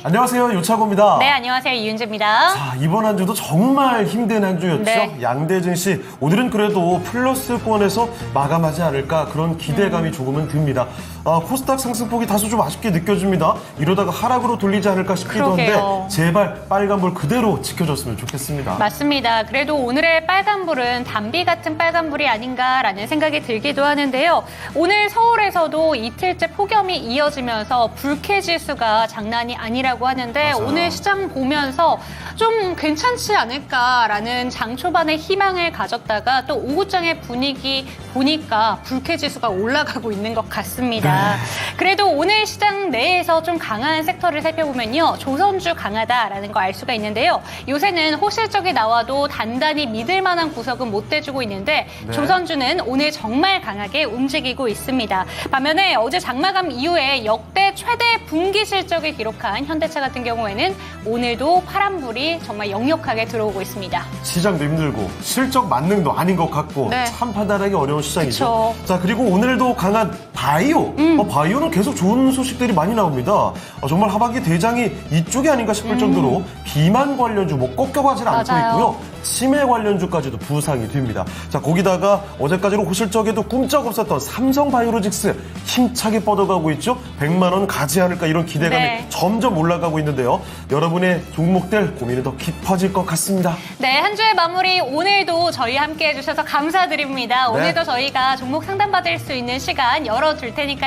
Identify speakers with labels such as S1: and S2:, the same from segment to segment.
S1: 안녕하세요. 요차고입니다.
S2: 네, 안녕하세요. 이윤재입니다.
S1: 자, 이번 한 주도 정말 힘든 한 주였죠.
S2: 네.
S1: 양대진 씨, 오늘은 그래도 플러스권에서 마감하지 않을까 그런 기대감이 조금은 듭니다. 코스닥 상승폭이 다소 좀 아쉽게 느껴집니다. 이러다가 하락으로 돌리지 않을까 싶기도
S2: 그러게요.
S1: 한데 제발 빨간불 그대로 지켜줬으면 좋겠습니다.
S2: 맞습니다. 그래도 오늘의 빨간불은 담비 같은 빨간불이 아닌가라는 생각이 들기도 하는데요. 오늘 서울에서도 이틀째 폭염이 이어지면서 불쾌지수가 장난이 아니라고 하는데
S1: 맞아요.
S2: 오늘 시장 보면서 좀 괜찮지 않을까라는 장 초반에 희망을 가졌다가 또 오후장의 분위기 보니까 불쾌지수가 올라가고 있는 것 같습니다. 그래도 오늘 시장 내에서 좀 강한 섹터를 살펴보면요. 조선주 강하다라는 거 알 수가 있는데요. 요새는 호실적이 나와도 단단히 믿을 만한 구석은 못 대주고 있는데
S1: 네.
S2: 조선주는 오늘 정말 강하게 움직이고 있습니다. 반면에 어제 장마감 이후에 역대 최대 분기 실적을 기록한 현대차 같은 경우에는 오늘도 파란불이 정말 역력하게 들어오고 있습니다.
S1: 시장도 힘들고 실적 만능도 아닌 것 같고
S2: 네.
S1: 참 판단하기 어려운 시장이죠.
S2: 그쵸.
S1: 자, 그리고 오늘도 강한 바이오. 바이오는 계속 좋은 소식들이 많이 나옵니다. 정말 하반기 대장이 이쪽이 아닌가 싶을 정도로 비만 관련주 뭐 꺾여가지는 않고
S2: 맞아요.
S1: 있고요. 치매 관련주까지도 부상이 됩니다. 자, 거기다가 어제까지로 호실적에도 꿈쩍 없었던 삼성바이오로직스 힘차게 뻗어가고 있죠. 100만 원 가지 않을까 이런 기대감이
S2: 네.
S1: 점점 올라가고 있는데요. 여러분의 종목들 고민이 더 깊어질 것 같습니다.
S2: 네, 한 주의 마무리 오늘도 저희 함께 해주셔서 감사드립니다.
S1: 네.
S2: 오늘도 저희가 종목 상담받을 수 있는 시간 열어둘 테니까요.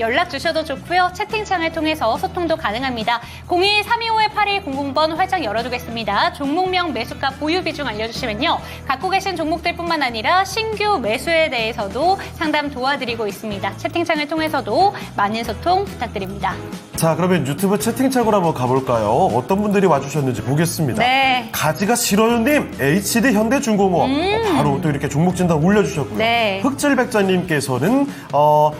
S2: 연락 주셔도 좋고요. 채팅창을 통해서 소통도 가능합니다. 02-325-8100번 활짝 열어두겠습니다. 종목명, 매수가, 보유 비중 알려주시면요. 갖고 계신 종목들뿐만 아니라 신규 매수에 대해서도 상담 도와드리고 있습니다. 채팅창을 통해서도 많은 소통 부탁드립니다.
S1: 자, 그러면 유튜브 채팅창으로 한번 가볼까요? 어떤 분들이 와주셨는지 보겠습니다.
S2: 네.
S1: 가지가 싫어요님, HD 현대중공업 바로 또 이렇게 종목 진단 올려주셨고요.
S2: 네.
S1: 흑질백자님께서는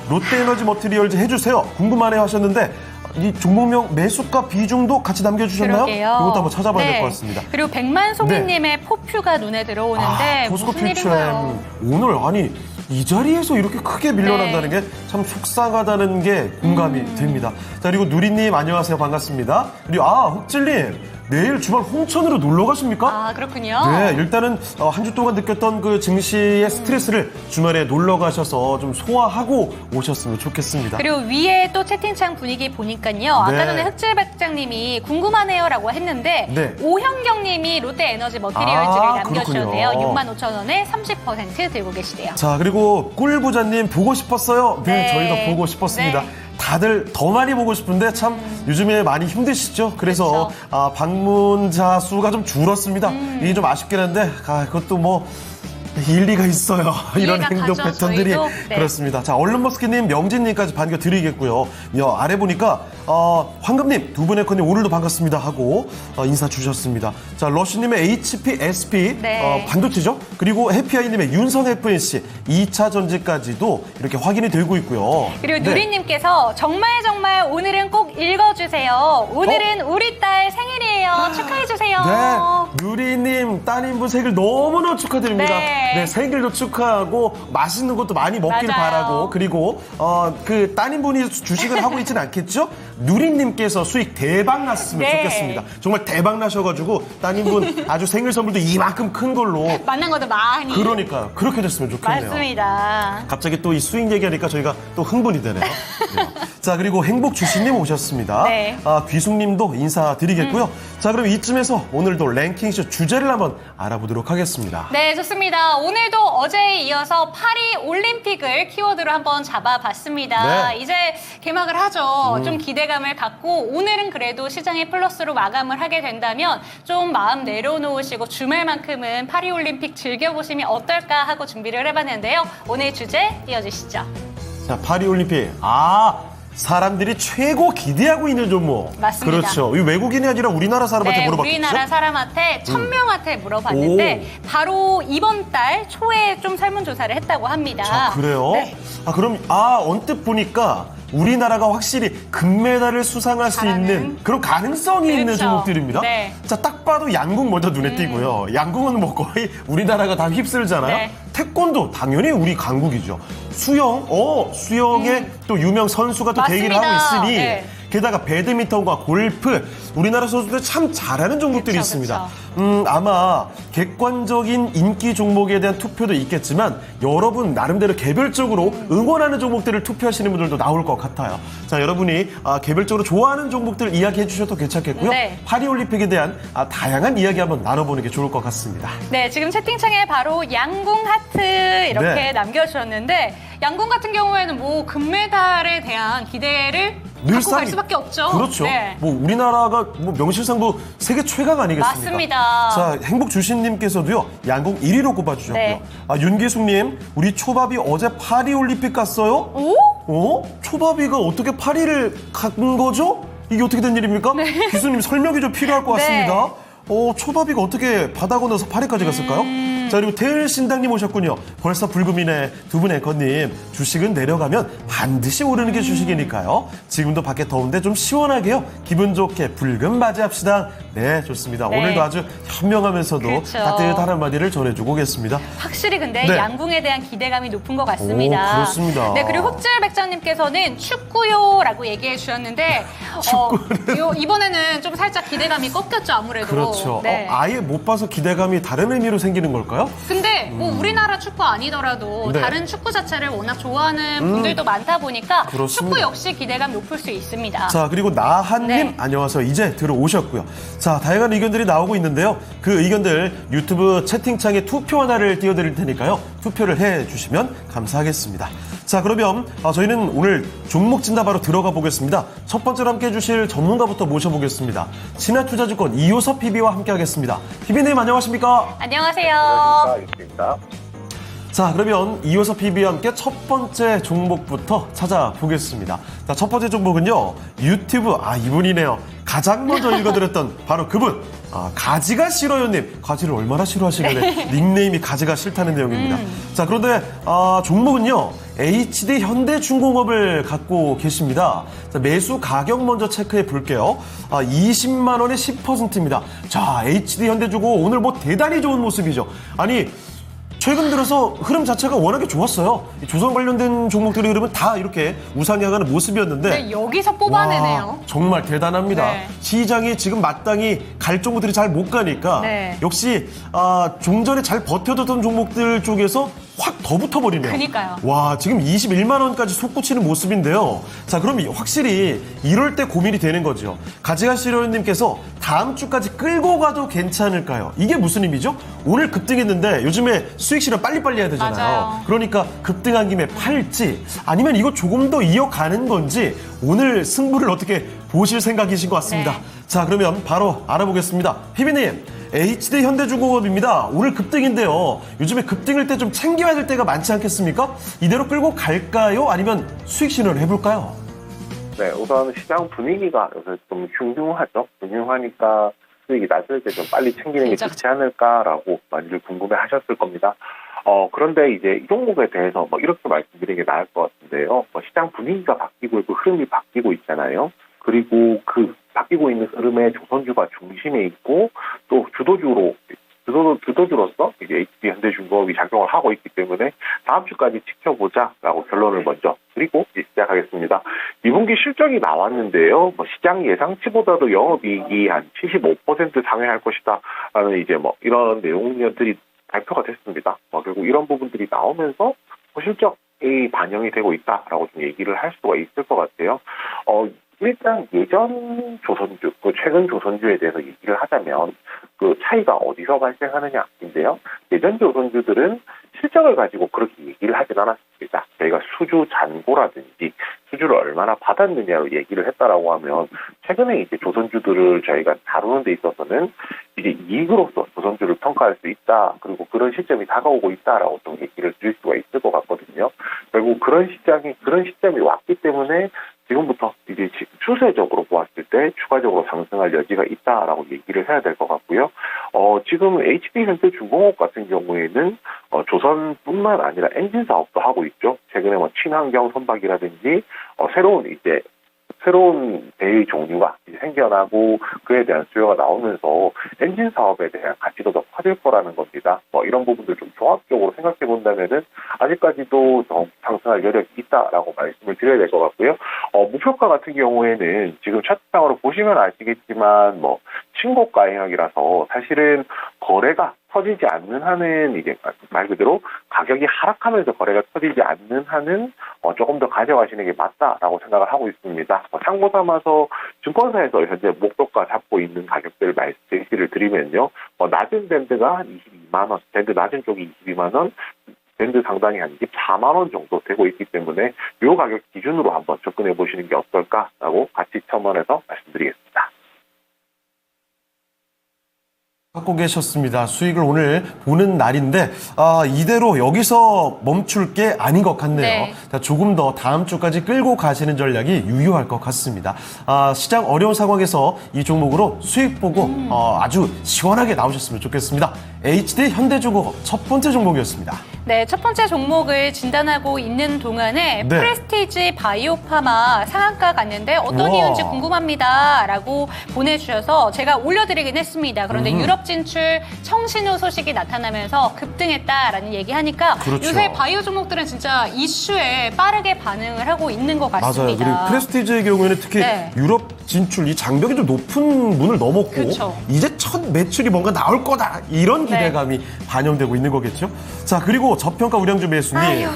S1: 롯데에너지 머티리얼즈 해주세요. 궁금하네요 하셨는데 이 종목명 매수가 비중도 같이 남겨주셨나요?
S2: 그러게요.
S1: 이것도 한번 찾아봐야 될
S2: 네.
S1: 것 같습니다.
S2: 그리고 백만송이님의 포퓨가 눈에 들어오는데
S1: 포스코
S2: 무슨
S1: 퓨처엠
S2: 일인가요?
S1: 오늘 아니 이 자리에서 이렇게 크게 밀려난다는 게 참 속상하다는 게 공감이 됩니다. 자, 그리고 누리님 안녕하세요. 반갑습니다. 그리고 흑질님 내일 주말 홍천으로 놀러 가십니까?
S2: 아, 그렇군요.
S1: 네, 일단은 한 주 동안 느꼈던 그 증시의 스트레스를 주말에 놀러 가셔서 좀 소화하고 오셨으면 좋겠습니다.
S2: 그리고 위에 또 채팅창 분위기 보니까요. 아까
S1: 네.
S2: 전에 흑질백장님이 궁금하네요라고 했는데
S1: 네.
S2: 오형경님이 롯데에너지 머티리얼즈를 남겨주셨는데요.
S1: 그렇군요.
S2: 65,000원에 30% 들고 계시대요.
S1: 자, 그리고 꿀부자님 보고 싶었어요. 네,
S2: 네.
S1: 저희도 보고 싶었습니다.
S2: 네.
S1: 다들 더 많이 보고 싶은데 참 요즘에 많이 힘드시죠? 그래서
S2: 그렇죠.
S1: 방문자 수가 좀 줄었습니다. 이게 좀 아쉽긴 한데 그것도 뭐 일리가 있어요. 이런
S2: 이해가
S1: 행동
S2: 가죠,
S1: 패턴들이
S2: 저희도. 네.
S1: 그렇습니다. 자, 얼른머스키님, 명진님까지 반겨드리겠고요. 아래 보니까 황금님 두 분의 컨님 오늘도 반갑습니다 하고 인사 주셨습니다. 자, 러쉬님의 HP, SP
S2: 네.
S1: 반도체죠. 그리고 해피아이님의 윤성 FNC 2차 전지까지도 이렇게 확인이 되고 있고요.
S2: 그리고
S1: 네.
S2: 누리님께서 정말 오늘은 꼭 읽어주세요. 오늘은 우리 딸 생일이에요. 축하해주세요.
S1: 네, 누리님 따님분 생일 너무너무 축하드립니다.
S2: 네.
S1: 생일도 축하하고 맛있는 것도 많이 먹길
S2: 맞아요.
S1: 바라고 그리고 그 따님분이 주식을 하고 있지는 않겠죠? 누리님께서 수익 대박 났으면
S2: 네.
S1: 좋겠습니다. 정말 대박 나셔가지고 따님분 아주 생일 선물도 이만큼 큰 걸로
S2: 만난 것도 많이.
S1: 그러니까 그렇게 됐으면 좋겠네요.
S2: 맞습니다.
S1: 갑자기 또 이 수익 얘기하니까 저희가 또 흥분이 되네요. 네. 자, 그리고 행복주시님 오셨습니다.
S2: 네.
S1: 귀숙님도 인사드리겠고요. 자, 그럼 이쯤에서 오늘도 랭킹쇼 주제를 한번 알아보도록 하겠습니다.
S2: 네, 좋습니다. 오늘도 어제에 이어서 파리 올림픽을 키워드로 한번 잡아봤습니다.
S1: 네.
S2: 이제 개막을 하죠. 좀 기대감을 갖고 오늘은 그래도 시장의 플러스로 마감을 하게 된다면 좀 마음 내려놓으시고 주말만큼은 파리 올림픽 즐겨보시면 어떨까 하고 준비를 해봤는데요. 오늘 주제 띄워주시죠.
S1: 자, 파리올림픽. 사람들이 최고 기대하고 있는 종목.
S2: 맞습니다.
S1: 그렇죠. 이 외국인이 아니라 우리나라 사람한테
S2: 네,
S1: 물어봤겠죠?
S2: 우리나라 사람한테 1000명한테 물어봤는데 바로 이번 달 초에 좀 설문조사를 했다고 합니다.
S1: 자, 그래요?
S2: 네.
S1: 그럼 언뜻 보니까 우리나라가 확실히 금메달을 수상할 수
S2: 잘하는?
S1: 있는 그런 가능성이 있는
S2: 그렇죠.
S1: 종목들입니다.
S2: 네.
S1: 자, 딱 봐도 양궁 먼저 눈에 띄고요. 양궁은 뭐 거의 우리나라가 다 휩쓸잖아요.
S2: 네.
S1: 태권도 당연히 우리 강국이죠. 수영에 또 유명 선수가 또 대기를 하고
S2: 맞습니다.
S1: 있으니
S2: 네.
S1: 게다가 배드민턴과 골프, 우리나라 선수들 참 잘하는 종목들이
S2: 그쵸,
S1: 있습니다. 아마 객관적인 인기 종목에 대한 투표도 있겠지만 여러분 나름대로 개별적으로 응원하는 종목들을 투표하시는 분들도 나올 것 같아요. 자, 여러분이 개별적으로 좋아하는 종목들 이야기해 주셔도 괜찮겠고요.
S2: 네.
S1: 파리올림픽에 대한 다양한 이야기 한번 나눠보는 게 좋을 것 같습니다.
S2: 네, 지금 채팅창에 바로 양궁 하트 이렇게
S1: 네.
S2: 남겨주셨는데 양궁 같은 경우에는 뭐 금메달에 대한 기대를 갖고 갈 수밖에 없죠.
S1: 그렇죠.
S2: 네.
S1: 뭐 우리나라가 뭐 명실상부 세계 최강 아니겠습니까?
S2: 맞습니다.
S1: 자, 행복주신님께서도요, 양궁 1위로 꼽아주셨고요.
S2: 네.
S1: 윤기숙님, 우리 초밥이 어제 파리올림픽 갔어요?
S2: 오?
S1: 초밥이가 어떻게 파리를 간 거죠? 이게 어떻게 된 일입니까? 교수님 설명이 좀 필요할 것 같습니다.
S2: 네.
S1: 초밥이가 어떻게 바다 건너서 파리까지 갔을까요? 자, 그리고 태일신당님 오셨군요. 벌써 불금이네. 두 분 앵커님, 주식은 내려가면 반드시 오르는 게 주식이니까요. 지금도 밖에 더운데 좀 시원하게요. 기분 좋게 불금 맞이합시다. 네, 좋습니다.
S2: 네.
S1: 오늘도 아주 현명하면서도
S2: 그렇죠.
S1: 따뜻한 한마디를 전해주고 오겠습니다.
S2: 확실히 근데
S1: 네.
S2: 양궁에 대한 기대감이 높은 것 같습니다.
S1: 오, 그렇습니다.
S2: 네, 그리고 흑질백장님께서는 축구요라고 얘기해 주셨는데 이번에는 좀 살짝 기대감이 꺾였죠, 아무래도.
S1: 그렇죠.
S2: 네.
S1: 아예 못 봐서 기대감이 다른 의미로 생기는 걸까요?
S2: 근데 뭐 우리나라 축구 아니더라도
S1: 네.
S2: 다른 축구 자체를 워낙 좋아하는 분들도 많다 보니까
S1: 그렇습니다.
S2: 축구 역시 기대감 높을 수 있습니다.
S1: 자, 그리고 나한님,
S2: 네.
S1: 안녕하세요. 이제 들어오셨고요. 자, 다양한 의견들이 나오고 있는데요. 그 의견들 유튜브 채팅창에 투표 하나를 띄워드릴 테니까요. 투표를 해주시면 감사하겠습니다. 자, 그러면 저희는 오늘 종목 진단 바로 들어가 보겠습니다. 첫 번째로 함께 해주실 전문가부터 모셔보겠습니다. 신한투자증권 이효섭 PB와 함께 하겠습니다. PB님 안녕하십니까?
S2: 안녕하세요.
S3: 있습니다.
S1: 자, 그러면 이효섭 PB와 함께 첫 번째 종목부터 찾아보겠습니다. 자, 첫 번째 종목은요, 유튜브, 이분이네요. 가장 먼저 읽어드렸던 바로 그분, 가지가 싫어요님. 가지를 얼마나 싫어하시길래 닉네임이 가지가 싫다는 내용입니다. 자, 그런데 종목은요, HD 현대중공업을 갖고 계십니다. 자, 매수 가격 먼저 체크해 볼게요. 20만 원에 10%입니다. 자, HD 현대중공업 오늘 뭐 대단히 좋은 모습이죠. 아니, 최근 들어서 흐름 자체가 워낙에 좋았어요. 조선 관련된 종목들의 흐름은 다 이렇게 우상향하는 모습이었는데
S2: 네, 여기서 뽑아내네요.
S1: 와, 정말 대단합니다.
S2: 네.
S1: 시장이 지금 마땅히 갈 종목들이 잘 못 가니까
S2: 네.
S1: 역시 종전에 잘 버텨뒀던 종목들 쪽에서 확 더 붙어버리네요.
S2: 그니까요.
S1: 와, 지금 21만 원까지 솟구치는 모습인데요. 자, 그럼 확실히 이럴 때 고민이 되는 거죠. 가지가 시로님께서 다음 주까지 끌고 가도 괜찮을까요? 이게 무슨 의미죠? 오늘 급등했는데 요즘에 수익 실현 빨리빨리 해야 되잖아요.
S2: 맞아요.
S1: 그러니까 급등한 김에 팔지 아니면 이거 조금 더 이어가는 건지 오늘 승부를 어떻게 보실 생각이신 것 같습니다.
S2: 네.
S1: 자, 그러면 바로 알아보겠습니다. 피비님, HD 현대중공업입니다. 오늘 급등인데요. 요즘에 급등일 때 좀 챙겨야 될 때가 많지 않겠습니까? 이대로 끌고 갈까요? 아니면 수익 실현을 해볼까요?
S3: 네, 우선 시장 분위기가 요새 좀 흉흉하죠. 흉흉하니까 수익이 낮을 때 좀 빨리 챙기는 게
S2: 진짜.
S3: 좋지 않을까라고 많이들 궁금해 하셨을 겁니다. 그런데 이제 이 종목에 대해서 이렇게 말씀드리는 게 나을 것 같은데요. 시장 분위기가 바뀌고 있고 흐름이 바뀌고 있잖아요. 그리고 그 바뀌고 있는 흐름에 조선주가 중심에 있고 또 주도주로서 이제 HD 현대중공업이 작용을 하고 있기 때문에 다음 주까지 지켜보자라고 결론을 먼저 드리고 시작하겠습니다. 2분기 실적이 나왔는데요. 시장 예상치보다도 영업이익이 한 75% 상회할 것이다라는 이제 이런 내용들이 발표가 됐습니다. 결국 이런 부분들이 나오면서 실적이 반영이 되고 있다라고 좀 얘기를 할 수가 있을 것 같아요. 일단 예전 조선주, 최근 조선주에 대해서 얘기를 하자면 그 차이가 어디서 발생하느냐인데요. 예전 조선주들은 실적을 가지고 그렇게 얘기를 하진 않았습니다. 저희가 수주 잔고라든지 수주를 얼마나 받았느냐로 얘기를 했다라고 하면 최근에 이제 조선주들을 저희가 다루는 데 있어서는 이제 이익으로서 조선주를 평가할 수 있다. 그리고 그런 시점이 다가오고 있다라고 좀 얘기를 드릴 수가 있을 것 같거든요. 결국 그런 시점이 왔기 때문에 지금부터 이제 추세적으로 보았을 때 추가적으로 상승할 여지가 있다라고 얘기를 해야 될 것 같고요. 지금 HD 현대중공업 같은 경우에는 조선뿐만 아니라 엔진 사업도 하고 있죠. 최근에 친환경 선박이라든지 새로운 이제 새로운 배의 종류가 이제 생겨나고 그에 대한 수요가 나오면서 엔진 사업에 대한 가치도 더 커질 거라는 겁니다. 이런 부분들 좀 종합적으로 생각해 본다면은 아직까지도 더 상승할 여력이 있다라고 말씀을 드려야 될 것 같고요. 목표가 같은 경우에는 지금 차트상으로 보시면 아시겠지만 신고가형이라서 사실은 거래가 터지지 않는 한은 이제 말 그대로 가격이 하락하면서 거래가 터지지 않는 한은 조금 더 가져가시는 게 맞다라고 생각을 하고 있습니다. 참고 삼아서 증권사에서 현재 목표가 잡고 있는 가격들 제시를 드리면요. 낮은 밴드가 한 22만 원, 밴드 낮은 쪽이 22만 원, 밴드 상당히 한 24만 원 정도 되고 있기 때문에 이 가격 기준으로 한번 접근해 보시는 게 어떨까라고 같이 첨언해서 말씀드리겠습니다.
S1: 갖고 계셨습니다. 수익을 오늘 보는 날인데 이대로 여기서 멈출 게 아닌 것 같네요.
S2: 네.
S1: 자, 조금 더 다음 주까지 끌고 가시는 전략이 유효할 것 같습니다. 시장 어려운 상황에서 이 종목으로 수익 보고 아주 시원하게 나오셨으면 좋겠습니다. HD 현대중공업 첫 번째 종목이었습니다.
S2: 네, 첫 번째 종목을 진단하고 있는 동안에
S1: 네.
S2: 프레스티지 바이오파마 상한가 갔는데 어떤
S1: 우와.
S2: 이유인지 궁금합니다. 라고 보내주셔서 제가 올려드리긴 했습니다. 그런데 유럽 진출 청신호 소식이 나타나면서 급등했다라는 얘기하니까
S1: 그렇죠.
S2: 요새 바이오 종목들은 진짜 이슈에 빠르게 반응을 하고 있는 것
S1: 맞아요.
S2: 같습니다.
S1: 그리고 프레스티지의 경우에는 특히
S2: 네.
S1: 유럽 진출, 이 장벽이 좀 높은 문을 넘었고
S2: 그쵸.
S1: 이제 첫 매출이 뭔가 나올 거다 이런
S2: 네.
S1: 기대감이 반영되고 있는 거겠죠. 자, 그리고 저평가 우량주 매수님, 이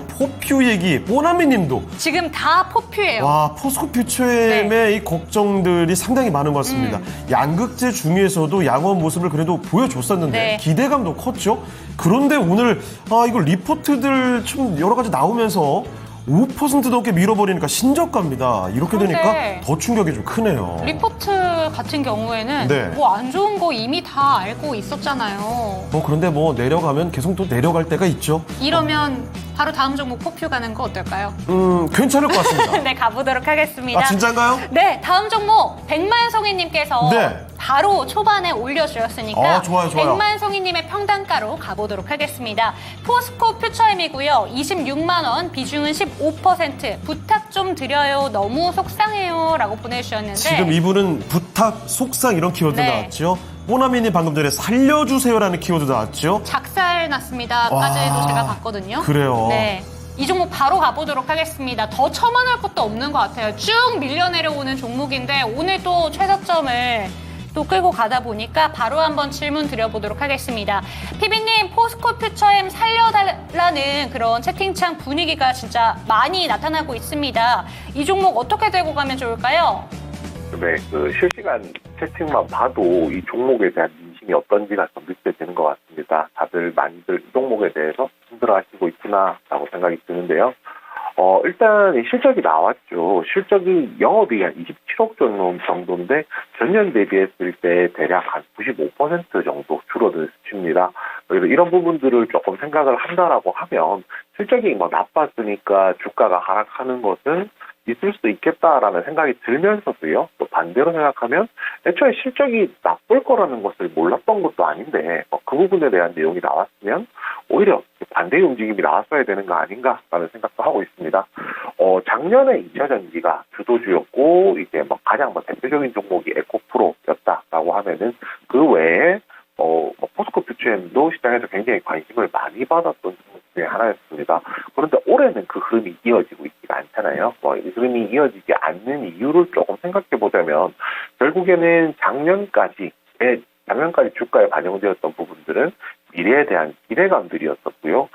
S1: 포퓨 얘기, 뽀나미님도
S2: 지금 다 포퓨예요.
S1: 와, 포스코 퓨처엠의
S2: 네.
S1: 이 걱정들이 상당히 많은 것 같습니다. 양극재 중에서도 양호한 모습을 그래도 보여줬었는데
S2: 네.
S1: 기대감도 컸죠. 그런데 오늘 이거 리포트들 좀 여러 가지 나오면서 5% 넘게 밀어버리니까 신저가입니다. 이렇게 되니까
S2: 그런데
S1: 더 충격이 좀 크네요.
S2: 리포트 같은 경우에는
S1: 네.
S2: 뭐 안 좋은 거 이미 다 알고 있었잖아요.
S1: 그런데 내려가면 계속 또 내려갈 때가 있죠.
S2: 이러면 바로 다음 종목 포퓨 가는 거 어떨까요?
S1: 괜찮을 것 같습니다.
S2: 네, 가보도록 하겠습니다.
S1: 진짜인가요?
S2: 네, 다음 종목 백만송이님께서
S1: 네.
S2: 바로 초반에 올려주셨으니까
S1: 좋아요.
S2: 백만송이님의 평단가로 가보도록 하겠습니다. 포스코 퓨처엠이고요. 26만 원, 비중은 15%. 부탁 좀 드려요. 너무 속상해요. 라고 보내주셨는데
S1: 지금 이분은 부탁, 속상 이런 키워드
S2: 네.
S1: 나왔죠. 뽀나미님 방금 전에 살려주세요라는 키워드 나왔죠.
S2: 작살 났습니다.
S1: 와,
S2: 까지도 제가 봤거든요.
S1: 그래요?
S2: 네. 이 종목 바로 가보도록 하겠습니다. 더 첨언할 것도 없는 것 같아요. 쭉 밀려 내려오는 종목인데 오늘 또 최저점을 또 끌고 가다 보니까 바로 한번 질문 드려보도록 하겠습니다. 피비님, 포스코 퓨처엠 살려달라는 그런 채팅창 분위기가 진짜 많이 나타나고 있습니다. 이 종목 어떻게 들고 가면 좋을까요?
S3: 네, 실시간 채팅만 봐도 이 종목에 대한 민심이 어떤지가 좀 느껴지는 것 같습니다. 다들 많이들 이 종목에 대해서 힘들어하시고 있구나라고 생각이 드는데요. 일단 실적이 나왔죠. 실적이 영업이익이 한 27억 정도인데 전년 대비했을 때 대략 한 95% 정도 줄어든 수치입니다. 이런 부분들을 조금 생각을 한다라고 하면 실적이 나빴으니까 주가가 하락하는 것은 있을 수도 있겠다라는 생각이 들면서도요. 또 반대로 생각하면 애초에 실적이 나쁠 거라는 것을 몰랐던 것도 아닌데 그 부분에 대한 내용이 나왔으면 오히려 반대의 움직임이 나왔어야 되는 거 아닌가라는 생각도 하고 있습니다. 작년에 2차전지가 주도주였고 이제 가장 대표적인 종목이 에코프로였다라고 하면은 그 외에 포스코 퓨처엠도 시장에서 굉장히 관심을 많이 받았던 종목 중에 하나였습니다. 그런데 올해는 그 흐름이 이어지고 있지가 않잖아요. 이 흐름이 이어지지 않는 이유를 조금 생각해 보자면 결국에는 작년까지 주가에 반영되었던 부분들은 미래에 대한 기대감들이었었고요.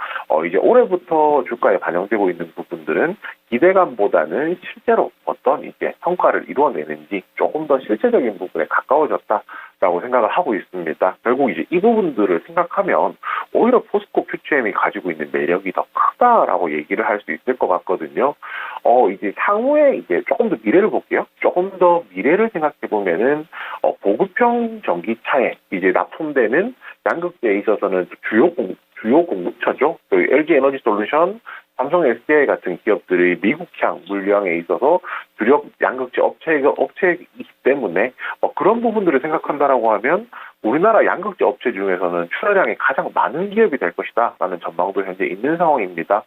S3: 이제 올해부터 주가에 반영되고 있는 부분들은 기대감보다는 실제로 어떤 이제 성과를 이루어내는지 조금 더 실체적인 부분에 가까워졌다라고 생각을 하고 있습니다. 결국 이제 이 부분들을 생각하면 오히려 포스코 퓨처엠이 가지고 있는 매력이 더 크다라고 얘기를 할 수 있을 것 같거든요. 이제 향후에 이제 조금 더 미래를 볼게요. 조금 더 미래를 생각해 보면은 보급형 전기차에 이제 납품되는 양극재에 있어서는 주요 공급처죠. LG 에너지 솔루션, 삼성 SDI 같은 기업들이 미국향 물량에 있어서 주력 양극재 업체이기 때문에 그런 부분들을 생각한다라고 하면 우리나라 양극재 업체 중에서는 출하량이 가장 많은 기업이 될 것이다라는 전망도 현재 있는 상황입니다.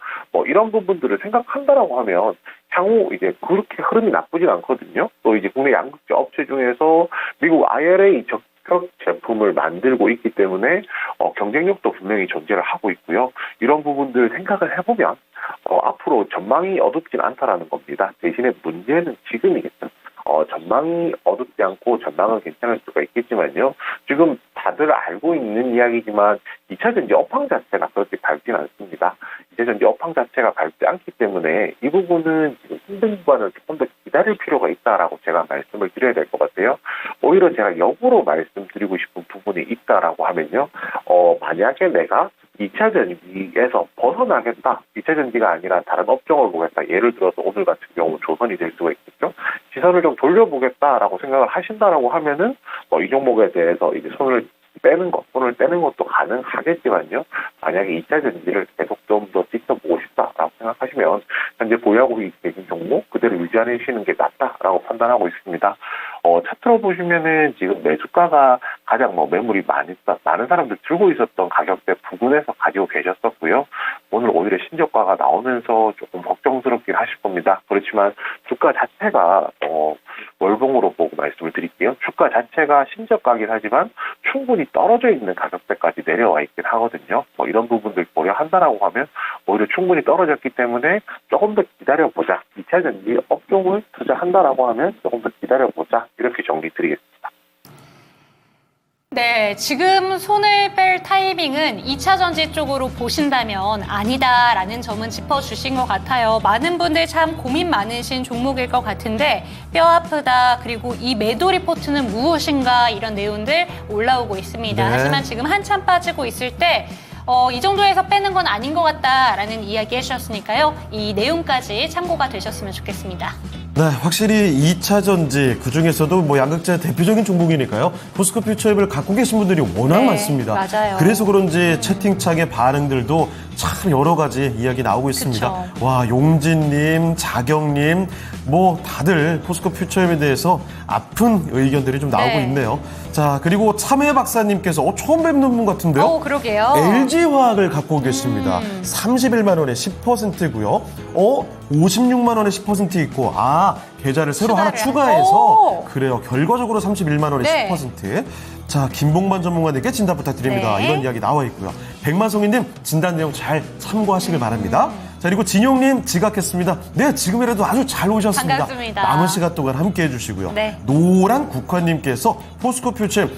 S3: 이런 부분들을 생각한다라고 하면 향후 이제 그렇게 흐름이 나쁘진 않거든요. 또 이제 국내 양극재 업체 중에서 미국 IRA 적격 제품을 만들고 있기 때문에 경쟁력도 분명히 존재를 하고 있고요. 이런 부분들 생각을 해보면 앞으로 전망이 어둡진 않다라는 겁니다. 대신에 문제는 지금이겠죠. 전망이 어둡지 않고 전망은 괜찮을 수가 있겠지만요. 지금 다들 알고 있는 이야기지만 2차 전지 업황 자체가 그렇게 밝지는 않습니다. 2차 전지 업황 자체가 밝지 않기 때문에 이 부분은 지금 힘든 구간을 조금 더 기다릴 필요가 있다라고 제가 말씀을 드려야 될 것 같아요. 오히려 제가 역으로 말씀드리고 싶은 부분이 있다라고 하면요. 만약에 내가 2차 전지에서 벗어나겠다. 2차 전지가 아니라 다른 업종을 보겠다. 예를 들어서 오늘 같은 경우 조선이 될 수가 있겠죠. 시선을 좀 돌려보겠다라고 생각을 하신다라고 하면은 이 종목에 대해서 이제 손을 떼는 것도 가능하겠지만요. 만약에 2차 전지를 계속 좀 더 지켜보고 싶다라고 생각하시면 현재 보유하고 계신 종목 그대로 유지하시는 게 낫다라고 판단하고 있습니다. 차트로 보시면은 지금 매수가가 가장 매물이 많은 사람들 들고 있었던 가격대 부근에서 가지고 계셨었고요. 오늘 오히려 신저가가 나오면서 조금 걱정스럽긴 하실 겁니다. 그렇지만 주가 자체가 월봉으로 보고 말씀을 드릴게요. 주가 자체가 신저가긴 하지만 충분히 떨어져 있는 가격대까지 내려와 있긴 하거든요. 이런 부분들 고려한다라고 하면 오히려 충분히 떨어졌기 때문에 조금 더 기다려보자. 2차 전지 업종을 투자한다라고 하면 조금 더 기다려보자. 이렇게 정리 드리겠습니다.
S2: 네, 지금 손을 뺄 타이밍은 2차 전지 쪽으로 보신다면 아니다라는 점은 짚어주신 것 같아요. 많은 분들 참 고민 많으신 종목일 것 같은데 뼈 아프다 그리고 이 매도 리포트는 무엇인가 이런 내용들 올라오고 있습니다.
S1: 네.
S2: 하지만 지금 한참 빠지고 있을 때 이 정도에서 빼는 건 아닌 것 같다라는 이야기 해주셨으니까요. 이 내용까지 참고가 되셨으면 좋겠습니다.
S1: 네, 확실히 2차 전지 그중에서도 양극재 대표적인 종목이니까요. 포스코 퓨처앱을 갖고 계신 분들이 워낙
S2: 네,
S1: 많습니다.
S2: 맞아요.
S1: 그래서 그런지 채팅창의 반응들도 참 여러 가지 이야기 나오고 있습니다.
S2: 그쵸.
S1: 와, 용진님, 자경님, 다들 포스코 퓨처앱에 대해서 아픈 의견들이 좀 나오고
S2: 네.
S1: 있네요. 자, 그리고 참외 박사님께서 처음 뵙는 분 같은데요.
S2: 그러게요.
S1: LG화학을 갖고 계십니다. 31만 원에 10%고요. 56만 원에 10% 있고 계좌를 새로 하나 추가해서 그래요. 결과적으로 31만 원에
S2: 네.
S1: 10%. 자, 김봉만 전문가님께 진단 부탁드립니다.
S2: 네.
S1: 이런 이야기 나와 있고요. 백만송이님 진단 내용 잘 참고하시길 바랍니다. 자, 그리고 진용님 지각했습니다. 네, 지금이라도 아주 잘 오셨습니다.
S2: 반갑습니다.
S1: 남은 시간 동안 함께 해주시고요.
S2: 네.
S1: 노란 국화님께서 포스코 퓨처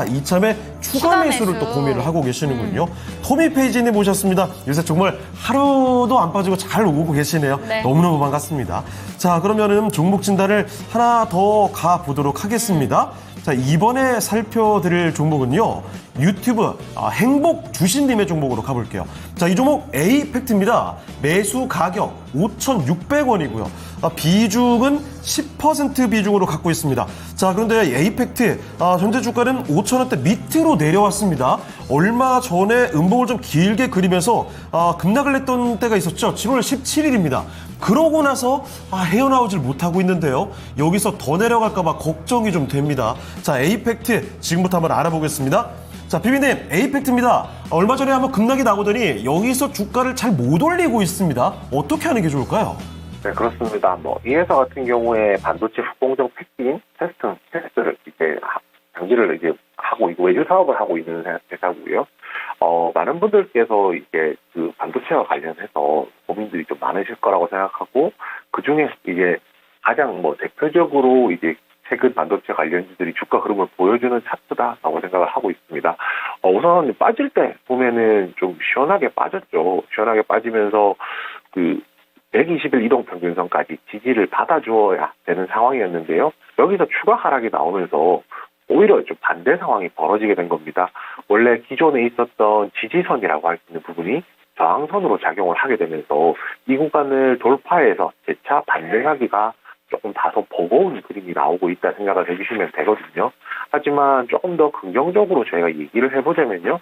S1: 이참에 추가 매수를 또
S2: 매수.
S1: 고민을 하고 계시는군요. 토미페이지님 모셨습니다. 요새 정말 하루도 안 빠지고 잘 오고 계시네요.
S2: 네.
S1: 너무너무 반갑습니다. 자, 그러면은 종목 진단을 하나 더 가보도록 하겠습니다. 자, 이번에 살펴드릴 종목은요. 유튜브 행복 주신님의 종목으로 가볼게요. 자, 이 종목 에이펙트입니다. 매수 가격 5,600원이고요. 비중은 10% 비중으로 갖고 있습니다. 자, 그런데 에이펙트 현재 주가는 5,000원대 밑으로 내려왔습니다. 얼마 전에 음봉을 좀 길게 그리면서 급락을 했던 때가 있었죠. 7월 17일입니다. 그러고 나서 헤어나오질 못하고 있는데요. 여기서 더 내려갈까봐 걱정이 좀 됩니다. 자, 에이펙트 지금부터 한번 알아보겠습니다. 자, 비비님, 에이펙트입니다. 얼마 전에 한번 급락이 나오더니 여기서 주가를 잘 못 올리고 있습니다. 어떻게 하는 게 좋을까요?
S3: 네, 그렇습니다. 이 회사 같은 경우에 반도체复공정 패킹 테스트를 이제 장비를 이제 하고 있고 외주 사업을 하고 있는 회사고요. 많은 분들께서 이제 그 반도체와 관련해서 고민들이 좀 많으실 거라고 생각하고 그 중에 이제 가장 대표적으로 이제 최근 반도체 관련주들이 주가 흐름을 보여주는 차트다라고 생각을 하고 있습니다. 우선 빠질 때 보면은 좀 시원하게 빠졌죠. 시원하게 빠지면서 그 120일 이동평균선까지 지지를 받아주어야 되는 상황이었는데요. 여기서 추가 하락이 나오면서 오히려 좀 반대 상황이 벌어지게 된 겁니다. 원래 기존에 있었던 지지선이라고 할 수 있는 부분이 저항선으로 작용을 하게 되면서 이 구간을 돌파해서 재차 반등하기가 조금 다소 버거운 그림이 나오고 있다 생각을 해주시면 되거든요. 하지만 조금 더 긍정적으로 저희가 얘기를 해보자면요.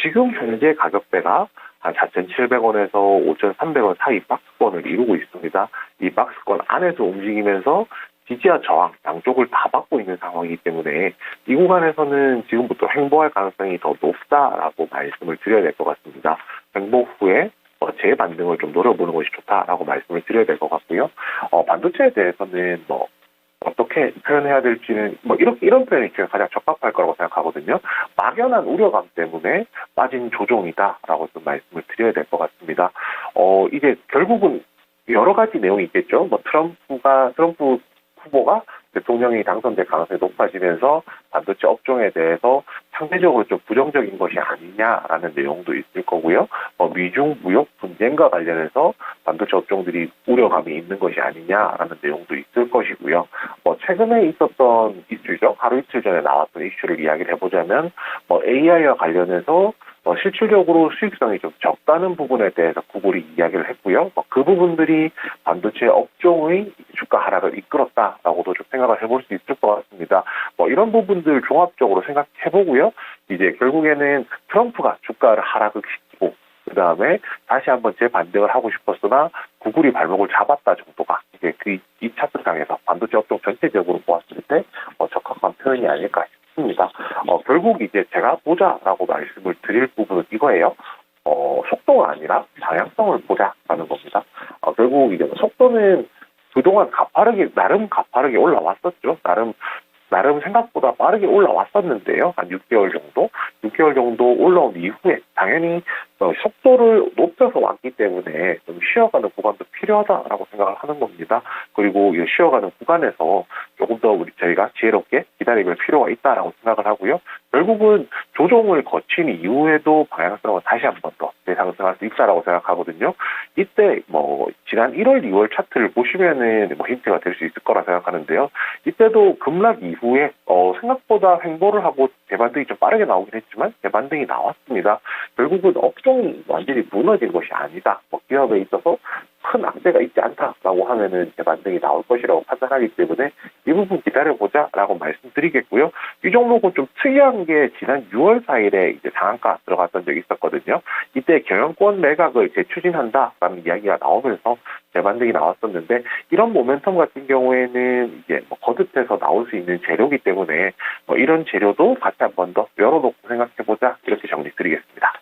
S3: 지금 현재 가격대가 한 한 4,700원에서 5,300원 사이 박스권을 이루고 있습니다. 이 박스권 안에서 움직이면서 지지와 저항 양쪽을 다 받고 있는 상황이기 때문에 이 구간에서는 지금부터 횡보할 가능성이 더 높다라고 말씀을 드려야 될 것 같습니다. 횡보 후에 재반등을 좀 노려보는 것이 좋다라고 말씀을 드려야 될 것 같고요. 반도체에 대해서는 어떻게 표현해야 될지는 이런 표현이 가장 적합할 거라고 생각하거든요. 막연한 우려감 때문에 빠진 조정이다라고 좀 말씀을 드려야 될 것 같습니다. 이제 결국은 여러 가지 내용이 있겠죠. 트럼프 후보가 대통령이 당선될 가능성이 높아지면서 반도체 업종에 대해서 상대적으로 좀 부정적인 것이 아니냐라는 내용도 있을 거고요. 미중 무역 분쟁과 관련해서 반도체 업종들이 우려감이 있는 것이 아니냐라는 내용도 있을 것이고요. 최근에 있었던 이슈죠. 하루 이틀 전에 나왔던 이슈를 이야기를 해보자면 AI와 관련해서 실질적으로 수익성이 좀 적다는 부분에 대해서 구글이 이야기를 했고요. 그 부분들이 반도체 업종의 주가 하락을 이끌었다라고도 좀 생각을 해볼 수 있을 것 같습니다. 이런 부분들 종합적으로 생각해보고요. 이제 결국에는 트럼프가 주가를 하락을 시키고 그 다음에 다시 한번 재반등을 하고 싶었으나 구글이 발목을 잡았다 정도가 이제 이 차트상에서 반도체 업종 전체적으로 보았을 때 적합한 표현이 아닐까 싶습니다. 결국 이제 제가 보자라고 말씀을 드릴 부분은 이거예요. 속도가 아니라 방향성을 보자라는 겁니다. 결국 이제 속도는 그동안 나름 가파르게 올라왔었죠. 나름 생각보다 빠르게 올라왔었는데요. 한 6개월 정도 올라온 이후에 당연히 속도를 높여서 왔기 때문에 좀 쉬어가는 구간도 필요하다라고 생각을 하는 겁니다. 그리고 이 쉬어가는 구간에서 조금 더 저희가 지혜롭게 기다릴 필요가 있다라고 생각을 하고요. 결국은 조정을 거친 이후에도 방향성은 다시 한 번 더 대상승할 수 있다라고 생각하거든요. 이때 지난 1월, 2월 차트를 보시면은 힌트가 될 수 있을 거라 생각하는데요. 이때도 급락 이후에 생각보다 횡보를 하고 재반등이 좀 빠르게 나오긴 했지만 재반등이 나왔습니다. 결국은 업종이 완전히 무너진 것이 아니다. 기업에 있어서 큰 악재가 있지 않다라고 하면은 재반등이 나올 것이라고 판단하기 때문에 이 부분 기다려보자라고 말씀드리겠고요. 이 종목은 좀 특이한 게 지난 6월 4일에 이제 상한가 들어갔던 적이 있었거든요. 이때 경영권 매각을 재추진한다라는 이야기가 나오면서 재반등이 나왔었는데 이런 모멘텀 같은 경우에는 이제 거듭해서 나올 수 있는 재료이기 때문에 이런 재료도 같이 한 번 더 열어놓고 생각해보자 이렇게 정리드리겠습니다.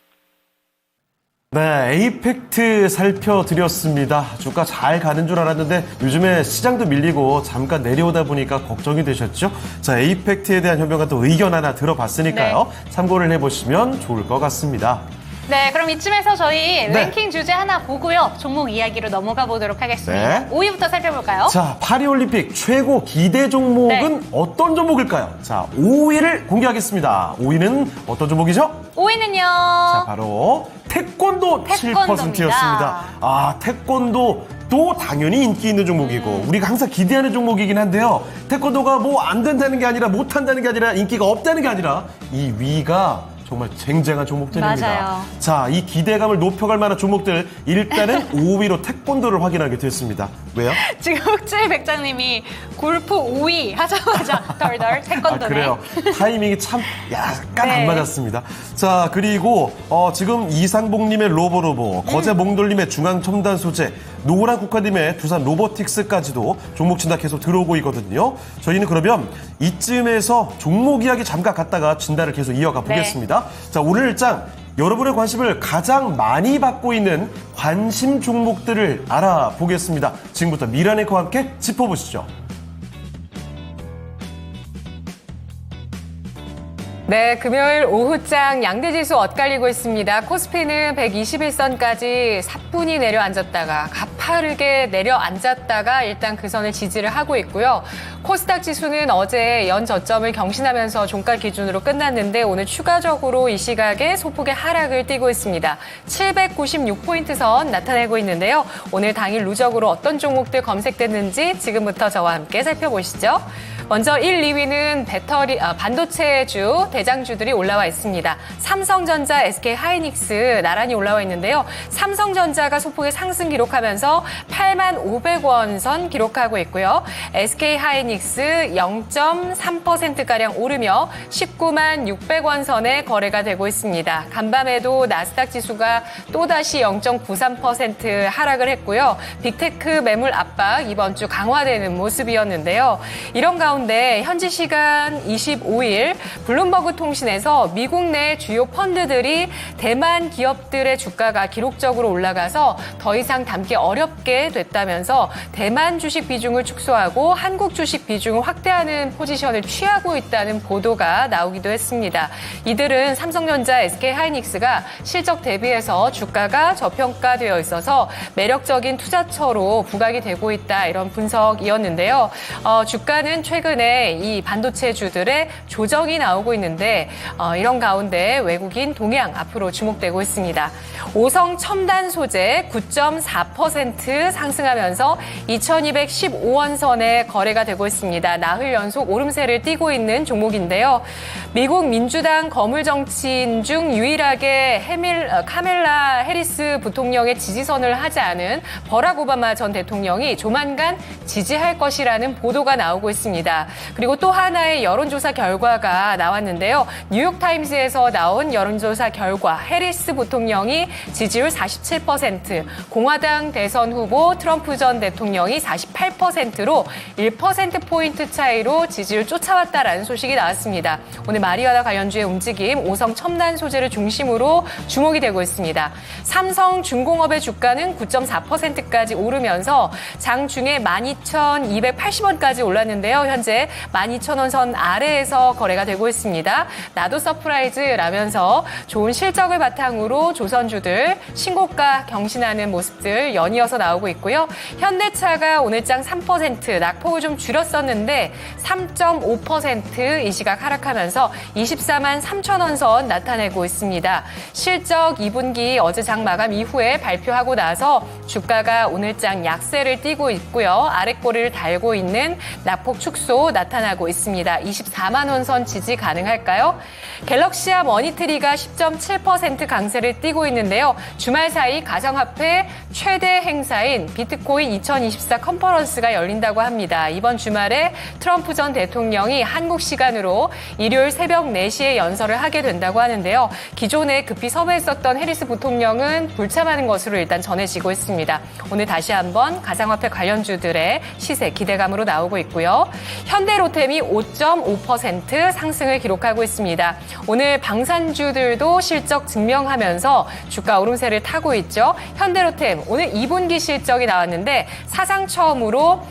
S1: 네, 에이펙트 살펴드렸습니다. 주가 잘 가는 줄 알았는데 요즘에 시장도 밀리고 잠깐 내려오다 보니까 걱정이 되셨죠? 자, 에이펙트에 대한 현명한 또 의견 하나 들어봤으니까요.
S2: 네.
S1: 참고를 해보시면 좋을 것 같습니다.
S2: 네, 그럼 이쯤에서 저희 랭킹 주제 하나 보고요. 종목 이야기로 넘어가 보도록 하겠습니다.
S1: 네.
S2: 5위부터 살펴볼까요?
S1: 자, 파리올림픽 최고 기대 종목은 어떤 종목일까요? 자, 5위를 공개하겠습니다. 5위는 어떤 종목이죠?
S2: 5위는요.
S1: 자, 바로 태권도 7%였습니다. 태권도 또 당연히 인기 있는 종목이고 우리가 항상 기대하는 종목이긴 한데요. 태권도가 안 된다는 게 아니라 못 한다는 게 아니라 인기가 없다는 게 아니라 이 위가 정말 쟁쟁한 종목들입니다.
S2: 맞아요.
S1: 자, 이 기대감을 높여갈 만한 종목들 일단은 5위로 태권도를 확인하게 됐습니다. 왜요?
S2: 지금 흑질 백장님이 골프 5위 하자마자 덜덜 태권도네.
S1: 그래요. 타이밍이 참 약간
S2: 네.
S1: 안 맞았습니다. 자, 그리고 지금 이상복님의 로보로보, 거제몽돌님의 중앙첨단 소재, 노란 국화님의 두산 로보틱스까지도 종목 진단 계속 들어오고 있거든요. 저희는 그러면 이쯤에서 종목 이야기 잠깐 갔다가 진단을 계속 이어가 보겠습니다. 자, 오늘 일장 여러분의 관심을 가장 많이 받고 있는 관심 종목들을 알아보겠습니다. 지금부터 미라네커와 함께 짚어보시죠.
S4: 네, 금요일 오후장 양대지수 엇갈리고 있습니다. 코스피는 121선까지 사뿐히 내려앉았다가 가파르게 내려앉았다가 일단 그 선을 지지를 하고 있고요. 코스닥 지수는 어제 연 저점을 경신하면서 종가 기준으로 끝났는데 오늘 추가적으로 이 시각에 소폭의 하락을 띠고 있습니다. 796포인트 선 나타내고 있는데요. 오늘 당일 누적으로 어떤 종목들 검색됐는지 지금부터 저와 함께 살펴보시죠. 먼저 1, 2위는 반도체주 대장주들이 올라와 있습니다. 삼성전자, SK하이닉스 나란히 올라와 있는데요. 삼성전자가 소폭의 상승 기록하면서 85,500원 선 기록하고 있고요. SK하이닉스 0.3%가량 오르며 196,600원 선에 거래가 되고 있습니다. 간밤에도 나스닥 지수가 또다시 0.93% 하락을 했고요. 빅테크 매물 압박 이번 주 강화되는 모습이었는데요. 이런 가운데 현지 시간 25일 블룸버그 통신에서 미국 내 주요 펀드들이 대만 기업들의 주가가 기록적으로 올라가서 더 이상 담기 어렵게 됐다면서 대만 주식 비중을 축소하고 한국 주식 비중을 확대하는 포지션을 취하고 있다는 보도가 나오기도 했습니다. 이들은 삼성전자, SK하이닉스가 실적 대비해서 주가가 저평가되어 있어서 매력적인 투자처로 부각이 되고 있다, 이런 분석이었는데요. 주가는 최근에 이 반도체주들의 조정이 나오고 있는데 이런 가운데 외국인 동향 앞으로 주목되고 있습니다. 오성 첨단 소재 9.4% 상승하면서 2,215원 선에 거래가 되고 있습니다. 나흘 연속 오름세를 띠고 있는 종목인데요. 미국 민주당 거물 정치인 중 유일하게 카멜라 해리스 부통령의 지지선을 하지 않은 버락 오바마 전 대통령이 조만간 지지할 것이라는 보도가 나오고 있습니다. 그리고 또 하나의 여론조사 결과가 나왔는데요. 뉴욕타임스에서 나온 여론조사 결과 해리스 부통령이 지지율 47%, 공화당 대선 후보 트럼프 전 대통령이 48%로 1%포인트 차이로 지지율 쫓아왔다라는 소식이 나왔습니다. 오늘 마리아나 관련주의 움직임, 오성 첨단 소재를 중심으로 주목이 되고 있습니다. 삼성중공업의 주가는 9.4%까지 오르면서 장중에 12,280원까지 올랐는데요. 현재 12,000원 선 아래에서 거래가 되고 있습니다. 나도 서프라이즈라면서 좋은 실적을 바탕으로 조선주들 신고가 경신하는 모습들 연이어서 나오고 있고요. 현대차가 오늘장 3% 낙폭을 좀 줄였었는데 3.5% 이 시각 하락하면서 24만 3천원 선 나타내고 있습니다. 실적 2분기 어제 장 마감 이후에 발표하고 나서 주가가 오늘장 약세를 띠고 있고요. 아랫꼬리를 달고 있는 낙폭 축소 나타나고 있습니다. 24만 원 선 지지 가능할까요? 갤럭시와 머니트리가 10.7% 강세를 띠고 있는데요. 주말 사이 가상화폐 최대 행사인 비트코인 2024 컨퍼런스가 열린다고 합니다. 이번 주말에 트럼프 전 대통령이 한국 시간으로 일요일 새벽 4시에 연설을 하게 된다고 하는데요. 기존에 급히 섭외했었던 해리스 부통령은 불참하는 것으로 일단 전해지고 있습니다. 오늘 다시 한번 가상화폐 관련주들의 시세 기대감으로 나오고 있고요. 현대로템이 5.5% 상승을 기록하고 있습니다. 오늘 방산주들도 실적 증명하면서 주가 오름세를 타고 있죠. 현대로템 오늘 2분기 실적이 나왔는데 사상 처음으로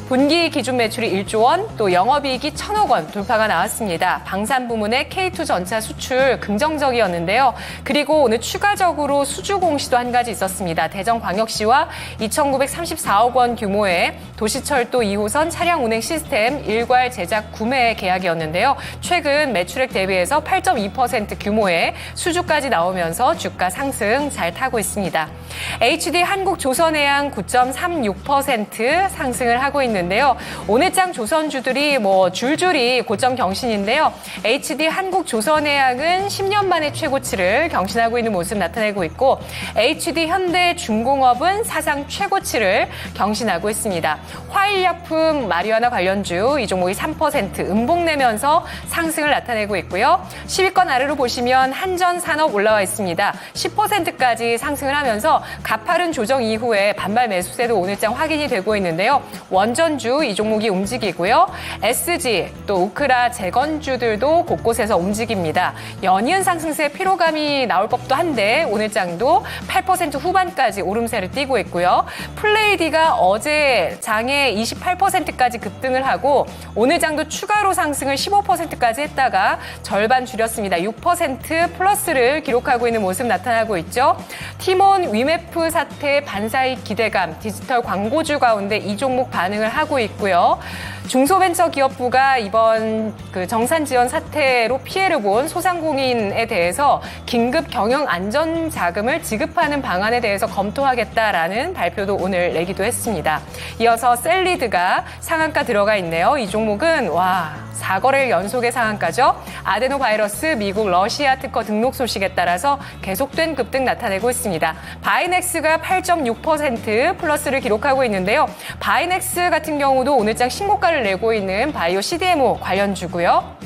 S4: 분기 기준 매출이 1조 원, 또 영업이익이 1,000억 원 돌파가 나왔습니다. 방산 부문의 K2 전차 수출 긍정적이었는데요. 그리고 오늘 추가적으로 수주 공시도 한 가지 있었습니다. 대전광역시와 2,934억 원 규모의 도시철도 2호선 차량 운행 시스템 일괄 제작 구매 계약이었는데요. 최근 매출액 대비해서 8.2% 규모의 수주까지 나오면서 주가 상승 잘 타고 있습니다. HD 한국조선해양 9.36% 상승을 하고 있는데요. 오늘장 조선주들이 줄줄이 고점 경신인데요. HD 한국조선해양은 10년 만에 최고치를 경신하고 있는 모습 나타내고 있고 HD 현대중공업은 사상 최고치를 경신하고 있습니다. 화일약품 마리화나 관련주 이 종목이 3% 음봉 내면서 상승을 나타내고 있고요. 10위권 아래로 보시면 한전산업 올라와 있습니다. 10%까지 상승을 하면서 가파른 조정 이후에 반발 매수세도 오늘장 확인이 되고 있는데요. 원전주 이 종목이 움직이고요. SG 또 우크라 재건주들도 곳곳에서 움직입니다. 연이은 상승세 피로감이 나올 법도 한데 오늘장도 8% 후반까지 오름세를 띠고 있고요. 플레이디가 어제 장에 28%까지 급등을 하고 오늘장도 추가로 상승을 15%까지 했다가 절반 줄였습니다. 6% 플러스를 기록하고 있는 모습 나타나고 있죠. 티몬 위메프 사태 반사이익 기대감, 디지털 광고주 가운데 이 종목 반응을 하고 있고요. 중소벤처기업부가 이번 그 정산 지원 사태로 피해를 본 소상공인에 대해서 긴급 경영 안전 자금을 지급하는 방안에 대해서 검토하겠다라는 발표도 오늘 내기도 했습니다. 이어서 셀리드가 상한가 들어가 있네요. 이 종목은 4거래일 연속의 상한가죠. 아데노바이러스 미국 러시아 특허 등록 소식에 따라서 계속된 급등 나타내고 있습니다. 바이넥스가 8.6% 플러스를 기록하고 있는데요. 바이넥스 같은 경우도 오늘장 신고가를 내고 있는 바이오 CDMO 관련주고요.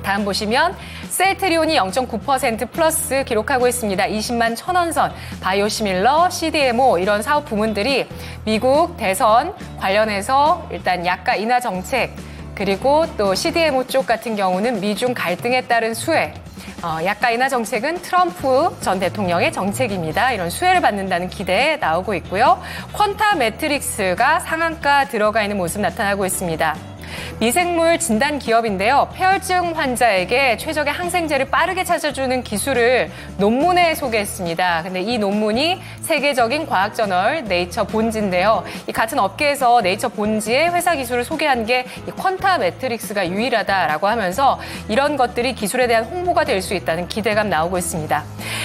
S4: 다음 보시면 셀트리온이 0.9% 플러스 기록하고 있습니다. 20만 1,000원 선, 바이오시밀러, CDMO 이런 사업 부문들이 미국 대선 관련해서 일단 약가 인하 정책 그리고 또 CDMO 쪽 같은 경우는 미중 갈등에 따른 수혜, 약가 인하 정책은 트럼프 전 대통령의 정책입니다. 이런 수혜를 받는다는 기대에 나오고 있고요. 퀀타 매트릭스가 상한가 들어가 있는 모습 나타나고 있습니다. 미생물 진단 기업인데요. 폐혈증 환자에게 최적의 항생제를 빠르게 찾아주는 기술을 논문에 소개했습니다. 근데 이 논문이 세계적인 과학저널 네이처 본지인데요. 이 같은 업계에서 네이처 본지의 회사 기술을 소개한 게 이 퀀타 매트릭스가 유일하다라고 하면서 이런 것들이 기술에 대한 홍보가 될 수 있다는 기대감 나오고 있습니다.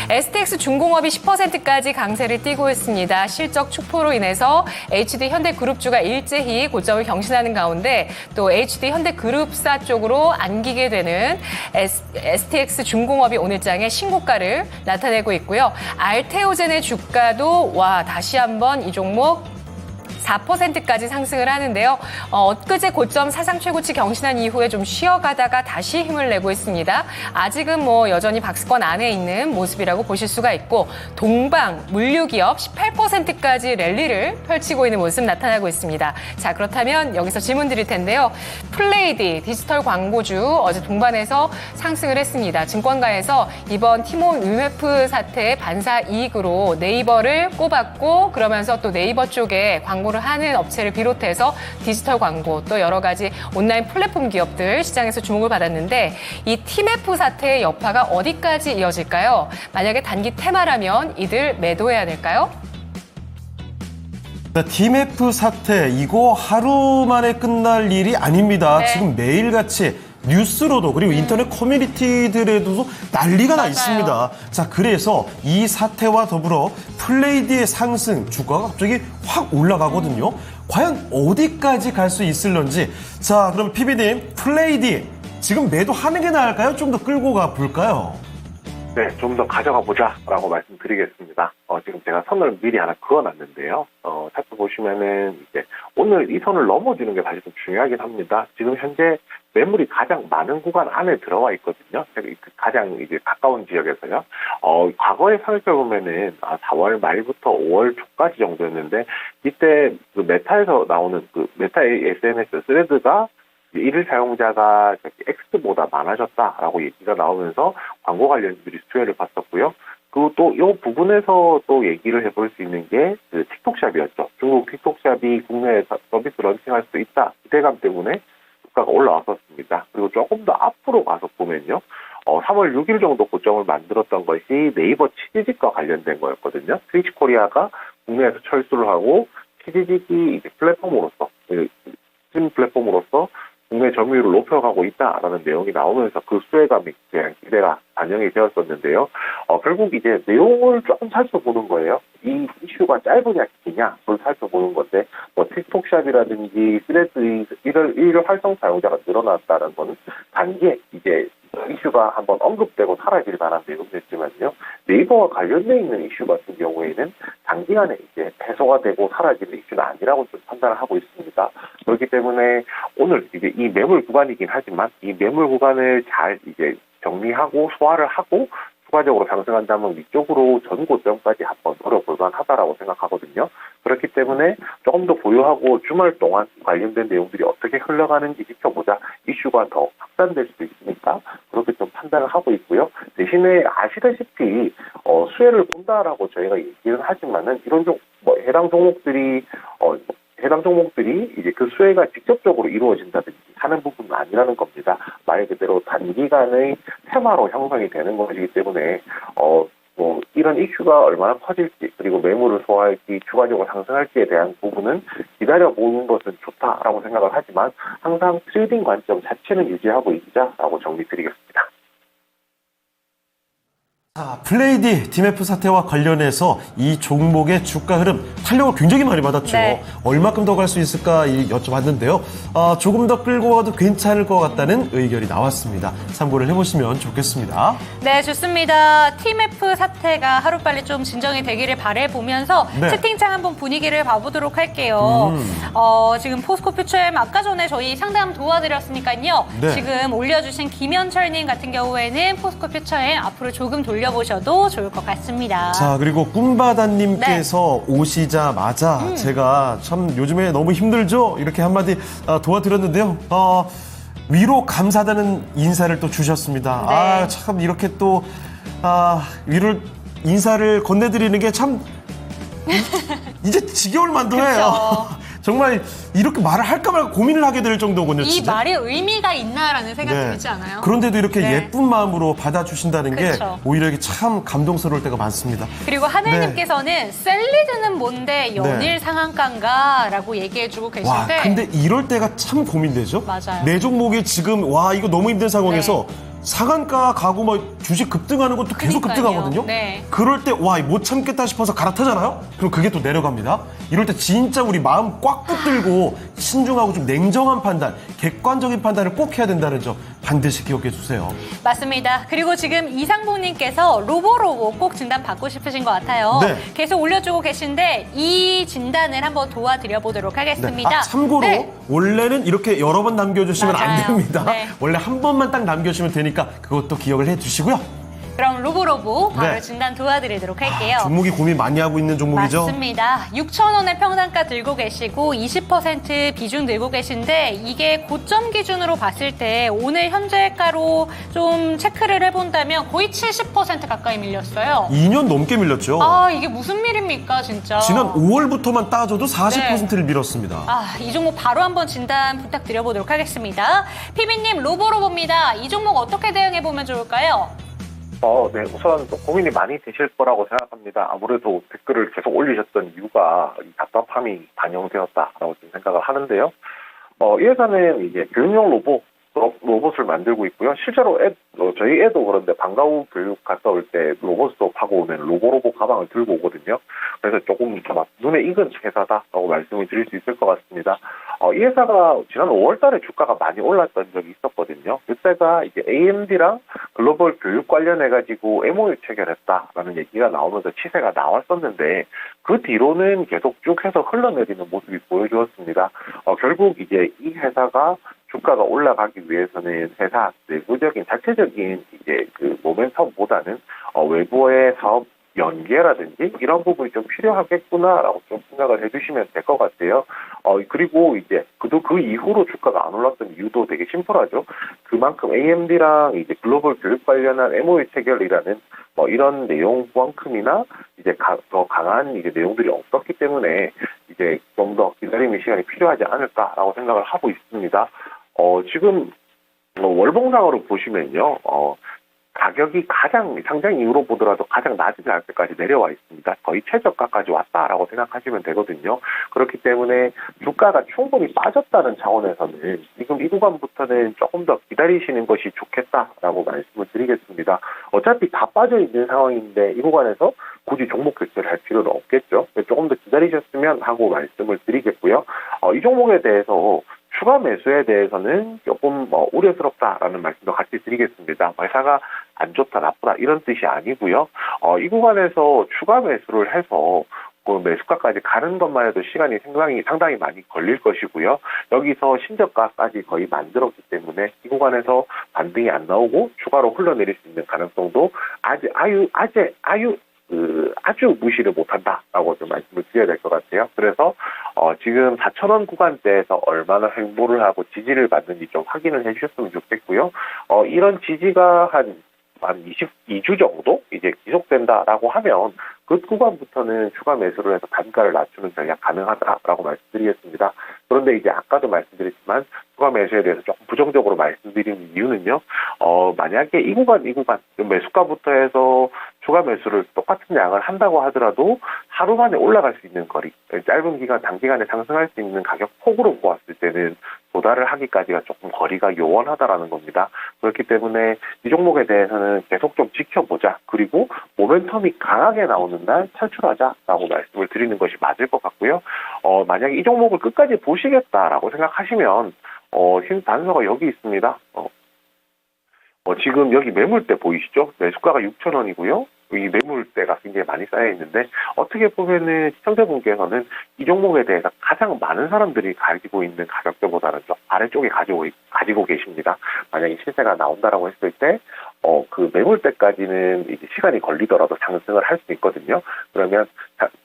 S4: STX 중공업이 10%까지 강세를 띠고 있습니다. 실적 축포로 인해서 HD 현대그룹주가 일제히 고점을 경신하는 가운데 또 HD 현대그룹사 쪽으로 안기게 되는 STX 중공업이 오늘장에 신고가를 나타내고 있고요. 알테오젠의 주가도 다시 한번 이 종목 4%까지 상승을 하는데요. 엊그제 고점 사상 최고치 경신한 이후에 좀 쉬어가다가 다시 힘을 내고 있습니다. 아직은 여전히 박스권 안에 있는 모습이라고 보실 수가 있고 동방 물류기업 18%까지 랠리를 펼치고 있는 모습 나타나고 있습니다. 자, 그렇다면 여기서 질문 드릴 텐데요. 플레이디 디지털 광고주 어제 동반해서 상승을 했습니다. 증권가에서 이번 티몬 위메프 사태의 반사 이익으로 네이버를 꼽았고 그러면서 또 네이버 쪽에 광고를 하는 업체를 비롯해서 디지털 광고 또 여러 가지 온라인 플랫폼 기업들 시장에서 주목을 받았는데 이 티메프 사태의 여파가 어디까지 이어질까요? 만약에 단기 테마라면 이들 매도해야 될까요?
S1: TMF 사태 이거 하루 만에 끝날 일이 아닙니다.
S2: 네.
S1: 지금 매일같이 뉴스로도 그리고 인터넷 커뮤니티들에도 난리가 나 있습니다. 자, 그래서 이 사태와 더불어 플레이디의 상승 주가가 갑자기 확 올라가거든요. 과연 어디까지 갈 수 있을런지. 자, 그럼 PB님 플레이디 지금 매도하는 게 나을까요? 좀 더 끌고 가 볼까요?
S3: 네, 좀 더 가져가 보자라고 말씀드리겠습니다. 지금 제가 선을 미리 하나 그어놨는데요. 차트 보시면은 이제 오늘 이 선을 넘어주는 게 사실 좀 중요하긴 합니다. 지금 현재 매물이 가장 많은 구간 안에 들어와 있거든요. 가장 이제 가까운 지역에서요. 과거에 살펴보면은 4월 말부터 5월 초까지 정도였는데 이때 그 메타에서 나오는 그 메타의 SNS 스레드가 일일 사용자가 X보다 많아졌다라고 얘기가 나오면서 광고 관련주들이 수혜를 봤었고요. 그리고 또 이 부분에서 또 얘기를 해볼 수 있는 게 그 틱톡샵이었죠. 중국 틱톡샵이 국내에 서비스 런칭할 수 있다 기대감 때문에 주가가 올라왔었습니다. 그리고 조금 더 앞으로 가서 보면요. 3월 6일 정도 고점을 만들었던 것이 네이버 치즈직과 관련된 거였거든요. 트위치코리아가 국내에서 철수를 하고 치즈직이 이제 플랫폼으로서 스트리밍 플랫폼으로서 국내 점유율을 높여가고 있다라는 내용이 나오면서 그 수혜감이 기대가 반영이 되었었는데요. 결국 이제 내용을 조금 살펴보는 거예요. 이 이슈가 짧으냐 기냐 그걸 살펴보는 건데 틱톡샵이라든지 스레드 일일 활성 사용자가 늘어났다는 거는 단기에 이제 이슈가 한번 언급되고 사라질 만한 내용이었지만요. 네이버와 관련돼 있는 이슈 같은 경우에는 단기간에 이제 해소가 되고 사라지는 이슈는 아니라고 좀 판단을 하고 있습니다. 그렇기 때문에 오늘 이제 이 매물 구간이긴 하지만 이 매물 구간을 잘 이제 정리하고 소화를 하고 추가적으로 상승한다면 위쪽으로 전고점까지 한번 노려볼 만하다라고 생각하거든요. 그렇기 때문에 조금 더 보유하고 주말 동안 관련된 내용들이 어떻게 흘러가는지 지켜보자. 이슈가 더 확산될 수도 있으니까 그렇게 좀 판단을 하고 있고요. 대신에 아시다시피 수혜를 본다라고 저희가 얘기는 하지만은 이런 해당 종목들이 이제 그 수혜가 직접적으로 이루어진다든지 하는 부분은 아니라는 겁니다. 말 그대로 단기간의 테마로 형성이 되는 것이기 때문에 1월 이런 이슈가 얼마나 커질지 그리고 매물을 소화할지 추가적으로 상승할지에 대한 부분은 기다려보는 것은 좋다라고 생각을 하지만 항상 트레이딩 관점 자체는 유지하고 있자라고 정리드리겠습니다.
S1: 자, 플레이디 DMF 사태와 관련해서 이 종목의 주가 흐름 탄력을 굉장히 많이 받았죠.
S2: 네.
S1: 얼마큼 더 갈 수 있을까 여쭤봤는데요. 조금 더 끌고 가도 괜찮을 것 같다는 의견이 나왔습니다. 참고를 해보시면 좋겠습니다.
S2: 네, 좋습니다. TMF 사태가 하루빨리 좀 진정이 되기를 바라보면서
S1: 네.
S2: 채팅창 한번 분위기를 봐보도록 할게요. 지금 포스코 퓨처엠 아까 전에 저희 상담 도와드렸으니까요.
S1: 네.
S2: 지금 올려주신 김현철님 같은 경우에는 포스코 퓨처엠 앞으로 조금 돌려보셔도 좋을 것 같습니다.
S1: 자, 그리고 꿈바다님께서 오시자마자 제가 참 요즘에 너무 힘들죠? 이렇게 한마디 도와드렸는데요. 위로 감사하다는 인사를 또 주셨습니다.
S2: 네.
S1: 참 이렇게 또 위로 인사를 건네드리는 게 참 이제 지겨울 만도 해요. 정말 이렇게 말을 할까 말까 고민을 하게 될 정도군요.
S2: 이
S1: 진짜.
S2: 말이 의미가 있나라는 생각이
S1: 네.
S2: 들지 않아요?
S1: 그런데도 이렇게
S2: 네.
S1: 예쁜 마음으로 받아주신다는 게
S2: 그쵸.
S1: 오히려 이게 참 감동스러울 때가 많습니다.
S2: 그리고 하늘님께서는 샐리드는 뭔데 연일
S1: 네.
S2: 상한가인가? 라고 얘기해주고
S1: 와,
S2: 계신데
S1: 근데 이럴 때가 참 고민되죠?
S2: 맞아요.
S1: 내 종목이 지금, 이거 너무 힘든 상황에서 상한가 가고 주식 급등하는 것도 계속
S2: 그러니까요.
S1: 급등하거든요?
S2: 네.
S1: 그럴 때, 못 참겠다 싶어서 갈아타잖아요? 그럼 그게 또 내려갑니다. 이럴 때 진짜 우리 마음 꽉 붙들고 신중하고 좀 냉정한 판단, 객관적인 판단을 꼭 해야 된다는 점 반드시 기억해 주세요.
S2: 맞습니다. 그리고 지금 이상봉님께서 로보로보 꼭 진단 받고 싶으신 것 같아요.
S1: 네.
S2: 계속 올려주고 계신데 이 진단을 한번 도와드려 보도록 하겠습니다.
S1: 참고로
S2: 네.
S1: 원래는 이렇게 여러 번 남겨주시면 안
S2: 맞아요.
S1: 됩니다.
S2: 네.
S1: 원래 한 번만 딱 남겨주시면 되니까 그것도 기억을 해주시고요.
S2: 그럼 로보로보 바로
S1: 네.
S2: 진단 도와드리도록 할게요.
S1: 종목이 고민 많이 하고 있는 종목이죠?
S2: 맞습니다. 6,000원의 평단가 들고 계시고 20% 비중 들고 계신데 이게 고점 기준으로 봤을 때 오늘 현재가로 좀 체크를 해본다면 거의 70% 가까이 밀렸어요.
S1: 2년 넘게 밀렸죠.
S2: 이게 무슨 일입니까 진짜.
S1: 지난 5월부터만 따져도 40%를 밀었습니다.
S2: 이 종목 바로 한번 진단 부탁드려보도록 하겠습니다. 피비님 로보로보입니다. 이 종목 어떻게 대응해보면 좋을까요?
S3: 네, 우선 좀 고민이 많이 되실 거라고 생각합니다. 아무래도 댓글을 계속 올리셨던 이유가 이 답답함이 반영되었다라고 좀 생각을 하는데요. 이 회사는 이제 교육용 로봇을 만들고 있고요. 실제로 저희 애도 그런데 방과 후 교육 갔다 올 때 로봇 수업하고 오면 로보로보 가방을 들고 오거든요. 그래서 조금 막 눈에 익은 회사다라고 말씀을 드릴 수 있을 것 같습니다. 이 회사가 지난 5월 달에 주가가 많이 올랐던 적이 있었거든요. 그때가 이제 AMD랑 글로벌 교육 관련해가지고 MOU 체결했다라는 얘기가 나오면서 시세가 나왔었는데 그 뒤로는 계속 쭉 해서 흘러내리는 모습이 보여주었습니다. 결국 이제 이 회사가 주가가 올라가기 위해서는 회사 내부적인 자체적인 이제 그 모멘텀보다는 외부의 사업 연계라든지 이런 부분이 좀 필요하겠구나라고 좀 생각을 해주시면 될 것 같아요. 그리고 이제 그 이후로 주가가 안 올랐던 이유도 되게 심플하죠. 그만큼 AMD랑 이제 글로벌 교육 관련한 MOU 체결이라는 이런 내용만큼이나 이제 더 강한 이제 내용들이 없었기 때문에 이제 좀 더 기다림의 시간이 필요하지 않을까라고 생각을 하고 있습니다. 지금 월봉상으로 보시면요. 가격이 가장 상장 이후로 보더라도 가장 낮은 가격까지 내려와 있습니다. 거의 최저가까지 왔다라고 생각하시면 되거든요. 그렇기 때문에 주가가 충분히 빠졌다는 차원에서는 지금 이 구간부터는 조금 더 기다리시는 것이 좋겠다라고 말씀을 드리겠습니다. 어차피 다 빠져 있는 상황인데 이 구간에서 굳이 종목 교체를 할 필요는 없겠죠. 조금 더 기다리셨으면 하고 말씀을 드리겠고요. 이 종목에 대해서 추가 매수에 대해서는 조금 우려스럽다라는 말씀도 같이 드리겠습니다. 회사가 안 좋다, 나쁘다 이런 뜻이 아니고요. 이 구간에서 추가 매수를 해서 그 매수가까지 가는 것만 해도 시간이 상당히 많이 걸릴 것이고요. 여기서 신저가까지 거의 만들었기 때문에 이 구간에서 반등이 안 나오고 추가로 흘러내릴 수 있는 가능성도 아주 무시를 못한다라고 좀 말씀을 드려야 될 것 같아요. 그래서 지금 4,000원 구간대에서 얼마나 횡보를 하고 지지를 받는지 좀 확인을 해주셨으면 좋겠고요. 이런 지지가 한 22주 정도 이제 지속된다라고 하면 그 구간부터는 추가 매수를 해서 단가를 낮추는 전략 가능하다라고 말씀드리겠습니다. 그런데 이제 아까도 말씀드렸지만 추가 매수에 대해서 조금 부정적으로 말씀드리는 이유는요. 만약에 이 구간 매수가부터 해서 추가 매수를 똑같은 양을 한다고 하더라도 하루 만에 올라갈 수 있는 거리, 짧은 기간, 단기간에 상승할 수 있는 가격 폭으로 보았을 때는 도달을 하기까지가 조금 거리가 요원하다라는 겁니다. 그렇기 때문에 이 종목에 대해서는 계속 좀 지켜보자. 그리고 모멘텀이 강하게 나오는 날 탈출하자라고 말씀을 드리는 것이 맞을 것 같고요. 만약에 이 종목을 끝까지 보시겠다라고 생각하시면 흰 단서가 여기 있습니다. 지금 여기 매물대 보이시죠? 매수가가 6,000원이고요. 이 매물대가 굉장히 많이 쌓여 있는데 어떻게 보면은 시청자분께서는 이 종목에 대해서 가장 많은 사람들이 가지고 있는 가격대보다는 좀 아래쪽에 가지고 계십니다. 만약에 실세가 나온다라고 했을 때 그 매물대까지는 이제 시간이 걸리더라도 상승을 할 수 있거든요. 그러면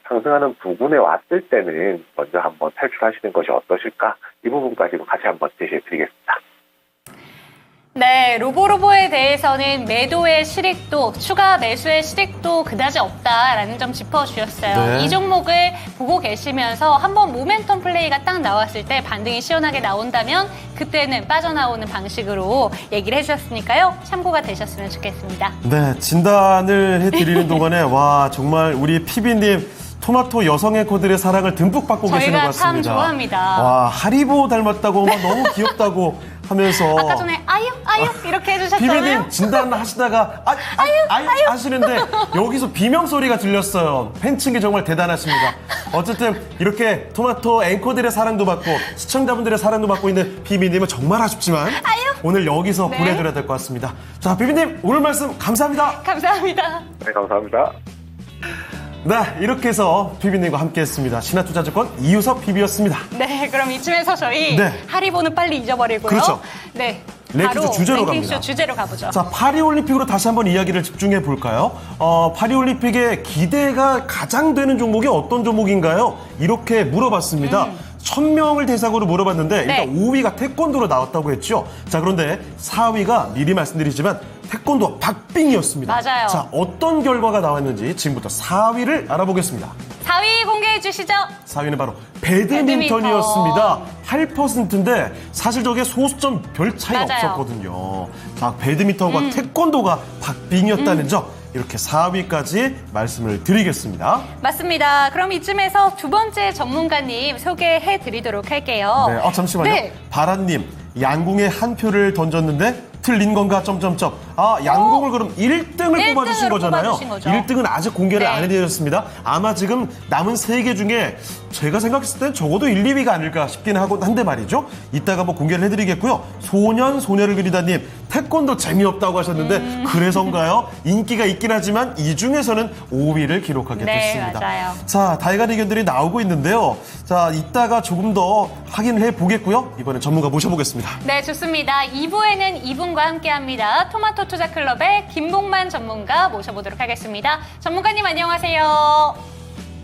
S3: 상승하는 부분에 왔을 때는 먼저 한번 탈출하시는 것이 어떠실까? 이 부분까지도 같이 한번 제시해 드리겠습니다.
S2: 네, 로보로보에 대해서는 매도의 실익도, 추가 매수의 실익도 그다지 없다라는 점 짚어주셨어요.
S1: 네.
S2: 이 종목을 보고 계시면서 한번 모멘텀 플레이가 딱 나왔을 때 반등이 시원하게 나온다면 그때는 빠져나오는 방식으로 얘기를 해주셨으니까요. 참고가 되셨으면 좋겠습니다.
S1: 네, 진단을 해드리는 동안에 와 정말 우리 피비님 토마토 여성 앵커들의 사랑을 듬뿍 받고 계시는 것
S2: 저희가 참
S1: 같습니다.
S2: 좋아합니다.
S1: 와 하리보 닮았다고 막 너무 귀엽다고 하면서
S2: 아까 전에 아유 이렇게 해주셨잖아요.
S1: 피비님 진단하시다가 아유 하시는데 여기서 비명 소리가 들렸어요. 팬층이 정말 대단하십니다. 어쨌든 이렇게 토마토 앵커들의 사랑도 받고 시청자분들의 사랑도 받고 있는 피비님은 정말 아쉽지만 오늘 여기서
S2: 네.
S1: 보내드려야 될 것 같습니다. 자 피비님 오늘 말씀 감사합니다.
S2: 감사합니다.
S3: 네, 감사합니다.
S1: 네, 이렇게 해서 피비님과 함께했습니다. 신한투자증권 이유석 PB였습니다.
S2: 네, 그럼 이쯤에서 저희
S1: 네.
S2: 하리보는 빨리 잊어버리고요.
S1: 그렇죠.
S2: 네,
S1: 랭킹쇼
S2: 바로
S1: 주제로
S2: 랭킹쇼
S1: 갑니다.
S2: 주제로 가보죠.
S1: 자, 파리올림픽으로 다시 한번 이야기를 집중해 볼까요? 파리올림픽에 기대가 가장 되는 종목이 어떤 종목인가요? 이렇게 물어봤습니다. 1000명을 대상으로 물어봤는데
S2: 네.
S1: 일단 5위가 태권도로 나왔다고 했죠. 자, 그런데 4위가 미리 말씀드리지만 태권도 박빙이었습니다.
S2: 맞아요.
S1: 자, 어떤 결과가 나왔는지 지금부터 4위를 알아보겠습니다.
S2: 4위 공개해 주시죠.
S1: 4위는 바로 배드민턴이었습니다. 8%인데 사실 저게 소수점 별 차이가
S2: 맞아요.
S1: 없었거든요. 자, 배드민턴과 태권도가 박빙이었다는 점 이렇게 4위까지 말씀을 드리겠습니다.
S2: 맞습니다. 그럼 이쯤에서 두 번째 전문가님 소개해 드리도록 할게요.
S1: 네, 잠시만요.
S2: 네.
S1: 바라님, 양궁에 한 표를 던졌는데 틀린 건가? 점점점. 양궁을 그럼 1등을
S2: 1등으로
S1: 뽑아주신 거잖아요.
S2: 뽑아주신 거죠.
S1: 1등은 아직 공개를
S2: 네.
S1: 안 해드렸습니다. 아마 지금 남은 3개 중에 제가 생각했을 땐 적어도 1, 2위가 아닐까 싶긴 한데 말이죠. 이따가 뭐 공개를 해드리겠고요. 소녀를 그리다님, 태권도 재미없다고 하셨는데 그래서인가요? 인기가 있긴 하지만 이 중에서는 5위를 기록하게
S2: 네,
S1: 됐습니다.
S2: 맞아요.
S1: 자, 다양한 의견들이 나오고 있는데요. 자, 이따가 조금 더 확인을 해보겠고요. 이번엔 전문가 모셔보겠습니다.
S2: 네, 좋습니다. 2부에는 이분과 함께합니다. 토마토 투자클럽의 김봉만 전문가 모셔보도록 하겠습니다. 전문가님 안녕하세요.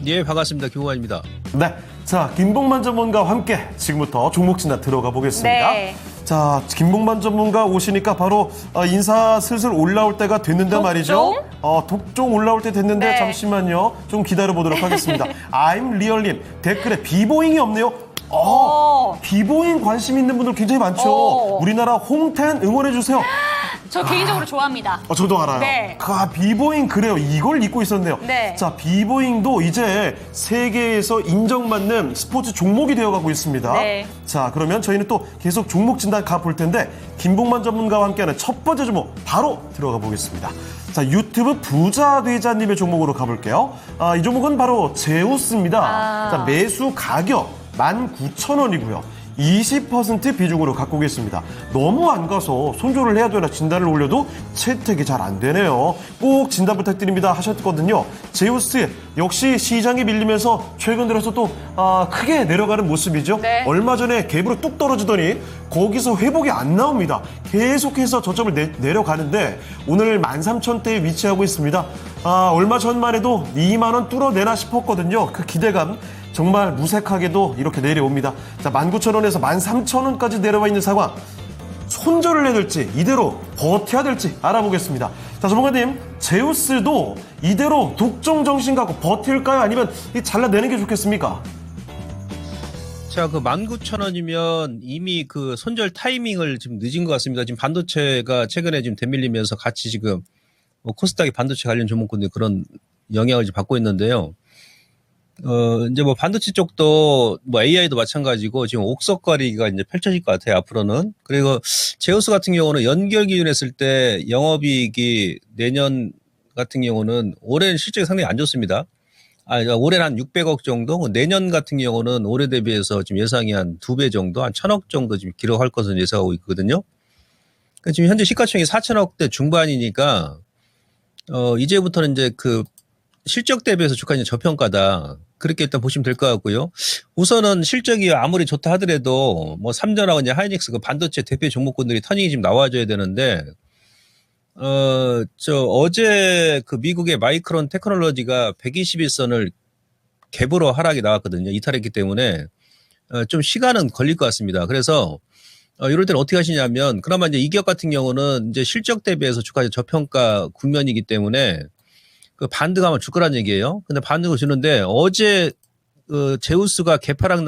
S5: 예, 반갑습니다. 김호환입니다.
S1: 네. 자, 김봉만 전문가와 함께 지금부터 종목 진단 들어가 보겠습니다.
S2: 네.
S1: 자, 김봉만 전문가 오시니까 바로 인사 슬슬 올라올 때가 됐는데
S2: 독종?
S1: 말이죠. 독종 올라올 때 됐는데
S2: 네.
S1: 잠시만요. 좀 기다려 보도록 하겠습니다. I'm 리얼님 댓글에 비보잉이 없네요. 비보잉 관심 있는 분들 굉장히 많죠. 우리나라 홍텐 응원해 주세요.
S2: 저 개인적으로 좋아합니다.
S1: 저도 알아요.
S2: 네.
S1: 비보잉 그래요. 이걸 잊고 있었네요.
S2: 네.
S1: 자, 비보잉도 이제 세계에서 인정받는 스포츠 종목이 되어가고 있습니다.
S2: 네.
S1: 자, 그러면 저희는 또 계속 종목 진단 가볼 텐데 김봉만 전문가와 함께하는 첫 번째 종목 바로 들어가 보겠습니다. 자, 유튜브 부자되자님의 종목으로 가볼게요. 이 종목은 바로 제우스입니다. 자, 매수 가격 19,000원이고요. 20% 비중으로 갖고 계십니다. 너무 안 가서 손절을 해야 되나 진단을 올려도 채택이 잘 안 되네요. 꼭 진단 부탁드립니다 하셨거든요. 제우스 역시 시장이 밀리면서 최근 들어서 또 크게 내려가는 모습이죠.
S2: 네.
S1: 얼마 전에 갭으로 뚝 떨어지더니 거기서 회복이 안 나옵니다. 계속해서 저점을 내려가는데 오늘 13,000대에 위치하고 있습니다. 얼마 전만 해도 2만 원 뚫어내나 싶었거든요. 그 기대감 정말 무색하게도 이렇게 내려옵니다. 자, 19,000원에서 13,000원까지 내려와 있는 상황. 손절을 해야 될지 이대로 버텨야 될지 알아보겠습니다. 자, 전문가님, 제우스도 이대로 독종 정신 갖고 버틸까요? 아니면 잘라내는 게 좋겠습니까?
S5: 자, 19,000원이면 이미 그 손절 타이밍을 지금 늦은 것 같습니다. 지금 반도체가 최근에 지금 대밀리면서 같이 지금 뭐 코스닥의 반도체 관련 종목군들이 그런 영향을 이제 받고 있는데요. 이제 뭐 반도체 쪽도 뭐 AI도 마찬가지고 지금 옥석거리가 이제 펼쳐질 것 같아요, 앞으로는. 그리고 제우스 같은 경우는 연결 기준 했을 때 영업이익이 내년 같은 경우는 올해는 실적이 상당히 안 좋습니다. 올해는 한 600억 정도, 내년 같은 경우는 올해 대비해서 지금 예상이 한 2배 정도, 한 1000억 정도 지금 기록할 것을 예상하고 있거든요. 그러니까 지금 현재 시가총액이 4천억대 중반이니까, 이제부터는 이제 그 실적 대비해서 주가는 저평가다. 그렇게 일단 보시면 될 것 같고요. 우선은 실적이 아무리 좋다 하더라도 뭐 삼전하고 이제 하이닉스 그 반도체 대표 종목군들이 터닝이 지금 나와줘야 되는데, 어제 그 미국의 마이크론 테크놀로지가 121선을 갭으로 하락이 나왔거든요. 이탈했기 때문에, 좀 시간은 걸릴 것 같습니다. 그래서, 이럴 때는 어떻게 하시냐면, 그나마 이제 이 기업 같은 경우는 이제 실적 대비해서 주가 저평가 국면이기 때문에, 그 반등하면 줄 거란 얘기예요. 근데 반등을 주는데 어제 제우스가 개파락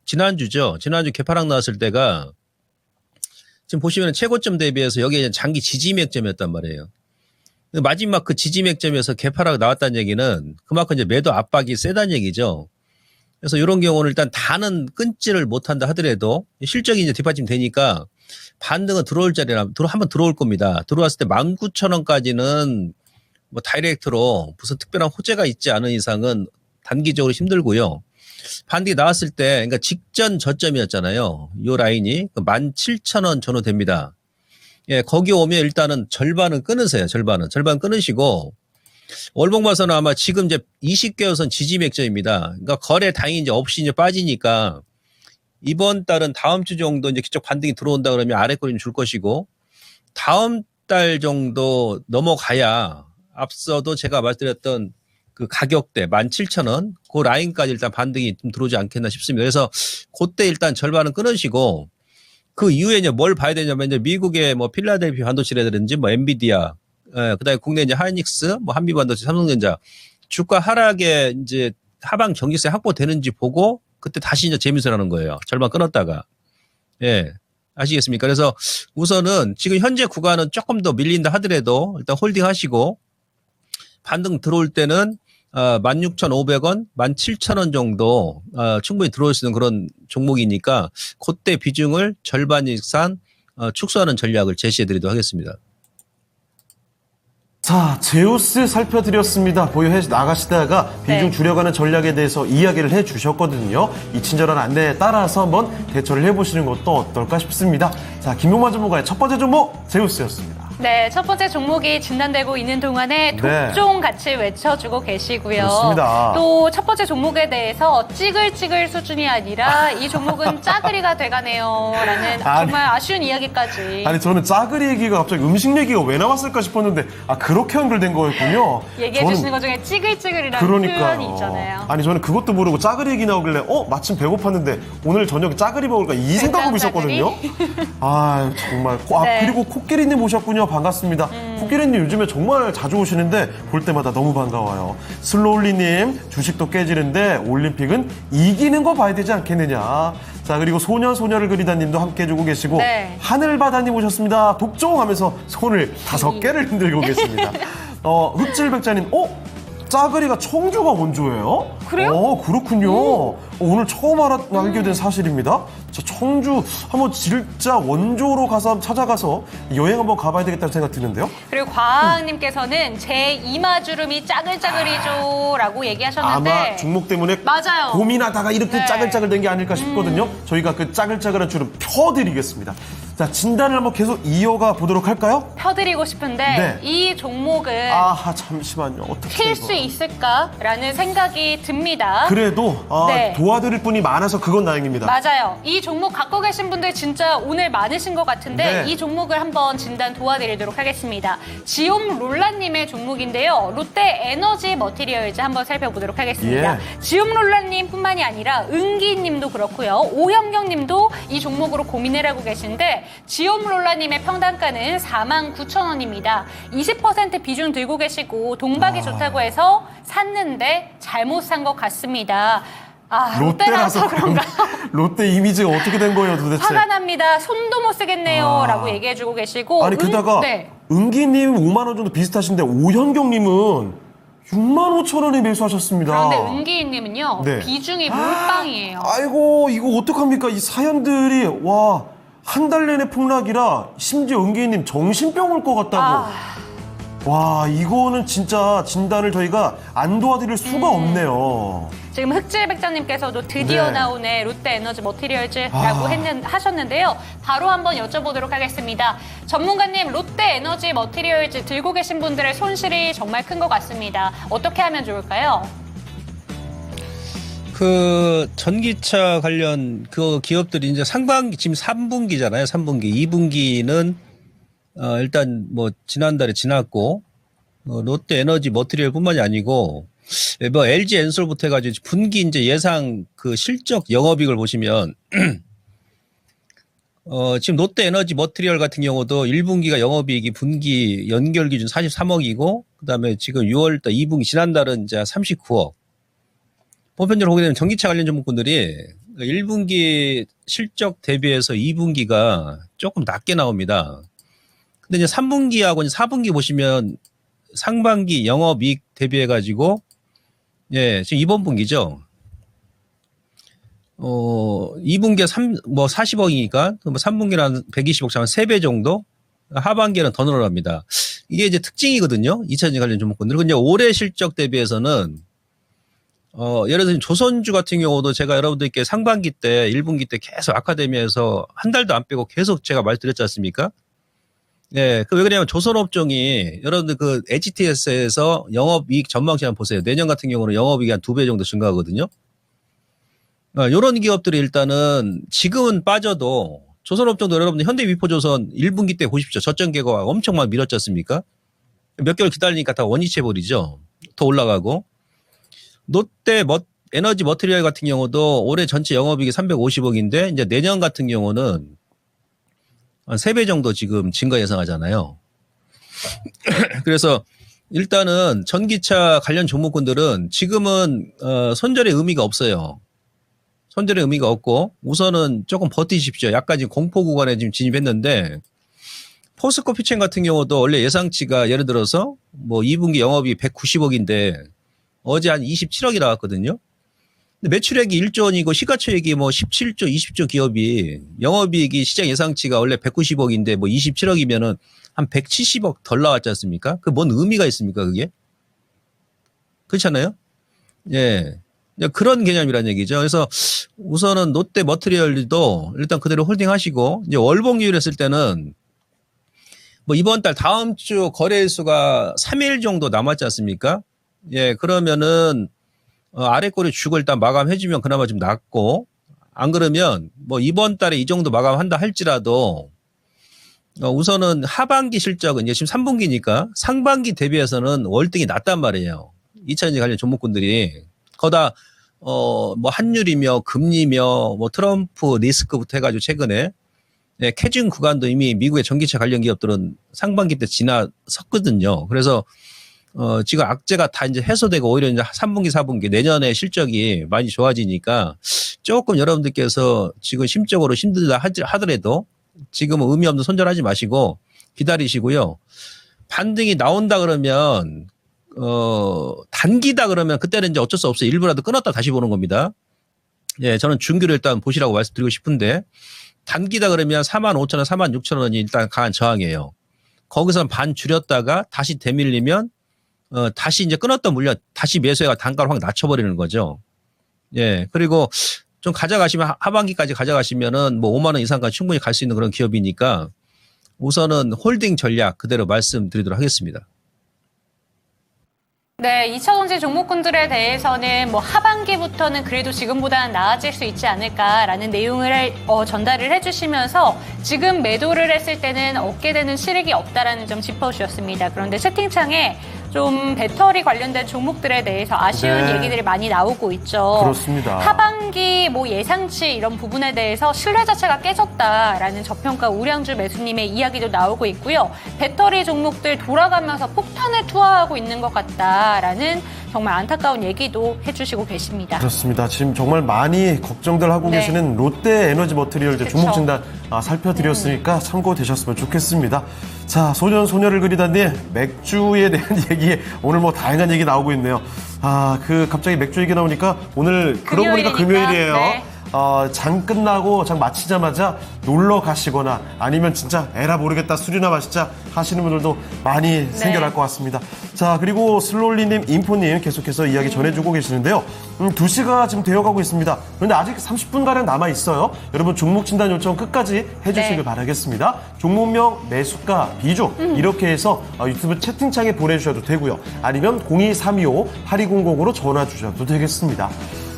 S5: 지난주죠. 지난주 개파락 나왔을 때가 지금 보시면 최고점 대비해서 여기에 장기 지지맥점이었단 말이에요. 마지막 그 지지맥점에서 개파락 나왔다는 얘기는 그만큼 이제 매도 압박이 세다는 얘기죠. 그래서 이런 경우는 일단 다는 끊지를 못한다 하더라도 실적이 이제 뒷받침 되니까 반등은 들어올 자리라 한번 들어올 겁니다. 들어왔을 때 19,000원까지는 뭐 다이렉트로 무슨 특별한 호재가 있지 않은 이상은 단기적으로 힘들고요. 반등이 나왔을 때, 그러니까 직전 저점이었잖아요. 이 라인이 17,000원 전후 됩니다. 예, 거기 오면 일단은 절반은 끊으세요. 절반 끊으시고, 월봉 봐서는 아마 지금 이제 20개월선 지지맥점입니다. 그러니까 거래 당연히 이제 없이 이제 빠지니까 이번 달은 다음 주 정도 이제 기적 반등이 들어온다 그러면 아래 거리 좀 줄 것이고, 다음 달 정도 넘어가야 앞서도 제가 말씀드렸던 그 가격대 17,000원 그 라인까지 일단 반등이 좀 들어오지 않겠나 싶습니다. 그래서 그때 일단 절반은 끊으시고 그 이후에 이제 뭘 봐야 되냐면 이제 미국의 뭐 필라델피아 반도체라든지 뭐 엔비디아, 그다음에 국내 이제 하이닉스, 뭐 한미반도체, 삼성전자 주가 하락에 이제 하방 경직세 확보되는지 보고 그때 다시 이제 재미술하는 거예요. 절반 끊었다가. 예. 아시겠습니까? 그래서 우선은 지금 현재 구간은 조금 더 밀린다 하더라도 일단 홀딩 하시고 반등 들어올 때는 16,500원, 17,000원 정도 충분히 들어올 수 있는 그런 종목이니까 그때 비중을 절반 이상 축소하는 전략을 제시해드리도록 하겠습니다.
S1: 자, 제우스 살펴드렸습니다. 보유해 나가시다가 비중 줄여가는 전략에 대해서 이야기를 해주셨거든요. 이 친절한 안내에 따라서 한번 대처를 해보시는 것도 어떨까 싶습니다. 자, 김용만 전문가의 첫 번째 종목 제우스였습니다.
S2: 네, 첫 번째 종목이 진단되고 있는 동안에 독종 같이 외쳐주고 계시고요.
S1: 그렇습니다.
S2: 또 첫 번째 종목에 대해서 찌글찌글 수준이 아니라 이 종목은 짜그리가 돼가네요. 라는 정말 아쉬운 이야기까지.
S1: 아니, 저는 짜그리 얘기가 갑자기 음식 얘기가 왜 나왔을까 싶었는데 그렇게 연결된 거였군요.
S2: 얘기해 주시는 것 중에 찌글찌글이라는 표현이 있잖아요.
S1: 아니, 저는 그것도 모르고 짜그리 얘기 나오길래 마침 배고팠는데 오늘 저녁에 짜그리 먹을까 이 생각하고 있었거든요. 아, 정말.
S2: 네.
S1: 그리고 코끼리님 오셨군요. 반갑습니다. 코끼리님 요즘에 정말 자주 오시는데 볼 때마다 너무 반가워요. 슬로울리님 주식도 깨지는데 올림픽은 이기는 거 봐야 되지 않겠느냐. 자, 그리고 소녀를 그리다님도 함께 해주고 계시고 하늘바다님 오셨습니다. 독종 하면서 손을 5개를 흔들고 계십니다. 흑질백자님 짜그리가 청주가 원조예요?
S2: 그래요?
S1: 그렇군요. 오늘 처음 알게 된 사실입니다. 자, 청주 한번 진짜 원조로 찾아가서 여행 한번 가봐야 되겠다는 생각 드는데요.
S2: 그리고 과학님께서는 제 이마주름이 짜글짜글이죠 라고 얘기하셨는데
S1: 아마 종목 때문에
S2: 맞아요.
S1: 고민하다가 이렇게 짜글짜글 된 게 아닐까 싶거든요. 저희가 그 짜글짜글한 주름 펴드리겠습니다. 자, 진단을 한번 계속 이어가 보도록 할까요?
S2: 펴드리고 싶은데 이 종목은
S1: 잠시만요. 어떻게
S2: 칠 수 있을까라는 생각이 듭니다.
S1: 그래도 도와드릴 분이 많아서 그건 다행입니다.
S2: 맞아요. 이 종목 갖고 계신 분들 진짜 오늘 많으신 것 같은데 이 종목을 한번 진단 도와드리도록 하겠습니다. 지옴 롤라님의 종목인데요. 롯데 에너지 머티리얼즈 한번 살펴보도록 하겠습니다. 지옴 롤라님 뿐만이 아니라 은기님도 그렇고요. 오현경님도 이 종목으로 고민을 하고 계신데 지옴 롤라님의 평단가는 49,000원입니다. 20% 비중 들고 계시고 동박이 좋다고 해서 샀는데 잘못 산 것 같습니다. 롯데라서 그런가요?
S1: 롯데 이미지가 어떻게 된 거예요 도대체?
S2: 화가 납니다. 손도 못 쓰겠네요. 라고 얘기해주고 계시고.
S1: 아니 게다가 은기님 5만 원 정도 비슷하신데 오현경님은 6만 5천 원에 매수하셨습니다.
S2: 그런데 은기님은요,
S1: 네.
S2: 비중이 몰빵이에요.
S1: 아이고 이거 어떡합니까? 이 사연들이 와 한 달 내내 폭락이라 심지어 은기님 정신병 올 것 같다고. 와 이거는 진짜 진단을 저희가 안 도와드릴 수가 없네요.
S2: 지금 흑질백장님께서도 드디어
S1: 네.
S2: 나오네 롯데에너지 머티리얼즈라고 하셨는데요. 바로 한번 여쭤보도록 하겠습니다. 전문가님, 롯데에너지 머티리얼즈 들고 계신 분들의 손실이 정말 큰 것 같습니다. 어떻게 하면 좋을까요?
S5: 그 전기차 관련 그 기업들이 이제 상반기 지금 3분기잖아요. 3분기. 2분기는 일단 뭐 지난달에 지났고 롯데 에너지 머티리얼뿐만이 아니고 뭐 LG 엔솔부터 해가지고 분기 이제 예상 그 실적 영업이익을 보시면 지금 롯데 에너지 머티리얼 같은 경우도 1분기가 영업이익이 분기 연결 기준 43억이고 그다음에 지금 6월달 2분기 지난달은 이제 39억. 보편적으로 보게 되면 전기차 관련 종목군들이 1분기 실적 대비해서 2분기가 조금 낮게 나옵니다. 근데 이제 3분기하고 4분기 보시면 상반기 영업이익 대비해가지고, 예, 지금 이번 분기죠. 2분기에 40억이니까, 3분기는 한 120억, 한 3배 정도? 하반기에는 더 늘어납니다. 이게 이제 특징이거든요. 2차전지 관련 종목군들. 근데 올해 실적 대비해서는, 예를 들면 조선주 같은 경우도 제가 여러분들께 상반기 때, 1분기 때 계속 아카데미에서 한 달도 안 빼고 계속 제가 말씀드렸지 않습니까? 예, 왜 그러냐면 조선업종이 여러분들 그 HTS에서 영업이익 전망치 한번 보세요. 내년 같은 경우는 영업이익이 한 2배 정도 증가하거든요. 이런 기업들이 일단은 지금은 빠져도 조선업종도 여러분들 현대미포조선 1분기 때 보십시오. 저점 개거가 엄청 막 밀었지 않습니까? 몇 개월 기다리니까 다 원위치해버리죠. 더 올라가고. 롯데 에너지 머티리얼 같은 경우도 올해 전체 영업이익이 350억인데 이제 내년 같은 경우는 한 3배 정도 지금 증가 예상하잖아요. 그래서 일단은 전기차 관련 종목군들은 지금은 손절의 의미가 없어요. 손절의 의미가 없고 우선은 조금 버티십시오. 약간 지금 공포 구간에 지금 진입했는데 포스코 피첸 같은 경우도 원래 예상치가 예를 들어서 뭐 2분기 영업이 190억인데 어제 한 27억이 나왔거든요. 근데 매출액이 1조 원이고 시가총액이 뭐 17조, 20조 기업이 영업이익이 시장 예상치가 원래 190억인데 뭐 27억이면은 한 170억 덜 나왔지 않습니까? 그 뭔 의미가 있습니까, 그게? 그렇잖아요? 예. 그런 개념이란 얘기죠. 그래서 우선은 롯데 머티리얼도 일단 그대로 홀딩 하시고 이제 월봉 기율했을 때는 뭐 이번 달 다음 주 거래일수가 3일 정도 남았지 않습니까? 예, 그러면은 아래 꼬리 죽을 일단 마감해주면 그나마 좀 낫고 안 그러면 뭐 이번 달에 이 정도 마감한다 할지라도 우선은 하반기 실적은 이제 지금 3분기니까 상반기 대비해서는 월등히 낮단 말이에요. 2차전지 관련 종목군들이 거다 뭐 환율이며 금리며 뭐 트럼프 리스크부터 해가지고 최근에 예, 캐증 구간도 이미 미국의 전기차 관련 기업들은 상반기 때 지나섰거든요. 그래서 지금 악재가 다 이제 해소되고 오히려 이제 3분기, 4분기 내년에 실적이 많이 좋아지니까 조금 여러분들께서 지금 심적으로 힘들다 하더라도 지금은 의미 없는 손절하지 마시고 기다리시고요. 반등이 나온다 그러면 단기다 그러면 그때는 이제 어쩔 수 없어요. 일부라도 끊었다 다시 보는 겁니다. 예, 저는 중기를 일단 보시라고 말씀드리고 싶은데 단기다 그러면 45,000원, 46,000원이 일단 강한 저항이에요. 거기서 반 줄였다가 다시 되밀리면 다시 이제 끊었던 물량 다시 매수해가 단가를 확 낮춰버리는 거죠. 예. 그리고 좀 가져가시면 하반기까지 가져가시면은 뭐 5만 원 이상까지 충분히 갈 수 있는 그런 기업이니까 우선은 홀딩 전략 그대로 말씀드리도록 하겠습니다.
S2: 네, 2차전지 종목군들에 대해서는 뭐 하반기부터는 그래도 지금보다는 나아질 수 있지 않을까라는 내용을 전달을 해주시면서 지금 매도를 했을 때는 얻게 되는 실익이 없다라는 점 짚어주셨습니다. 그런데 채팅창에 좀 배터리 관련된 종목들에 대해서 아쉬운
S1: 네.
S2: 얘기들이 많이 나오고 있죠.
S1: 그렇습니다.
S2: 하반기 뭐 예상치 이런 부분에 대해서 신뢰 자체가 깨졌다라는 저평가 우량주 매수님의 이야기도 나오고 있고요. 배터리 종목들 돌아가면서 폭탄을 투하하고 있는 것 같다라는 정말 안타까운 얘기도 해주시고 계십니다.
S1: 그렇습니다. 지금 정말 많이 걱정들 하고
S2: 네.
S1: 계시는 롯데 에너지 머티리얼
S2: 그쵸.
S1: 종목 진단 살펴드렸으니까 참고되셨으면 좋겠습니다. 자, 자, 소년 소녀를 그리다니 맥주에 대한 얘기 오늘 뭐 다양한 얘기 나오고 있네요. 아, 갑자기 맥주 얘기 나오니까 오늘 그러고 보니까 금요일이에요.
S2: 네.
S1: 장 끝나고 장 마치자마자 놀러 가시거나 아니면 진짜 에라 모르겠다 술이나 마시자 하시는 분들도 많이 생겨날 것 같습니다. 자, 그리고 슬롤리님, 인포님 계속해서 이야기 전해주고 계시는데요. 2시가 지금 되어가고 있습니다. 그런데 아직 30분가량 남아있어요. 여러분 종목 진단 요청 끝까지 해주시길 바라겠습니다. 종목명, 매수가, 비중 이렇게 해서 유튜브 채팅창에 보내주셔도 되고요. 아니면 02325-8200으로 전화 주셔도 되겠습니다.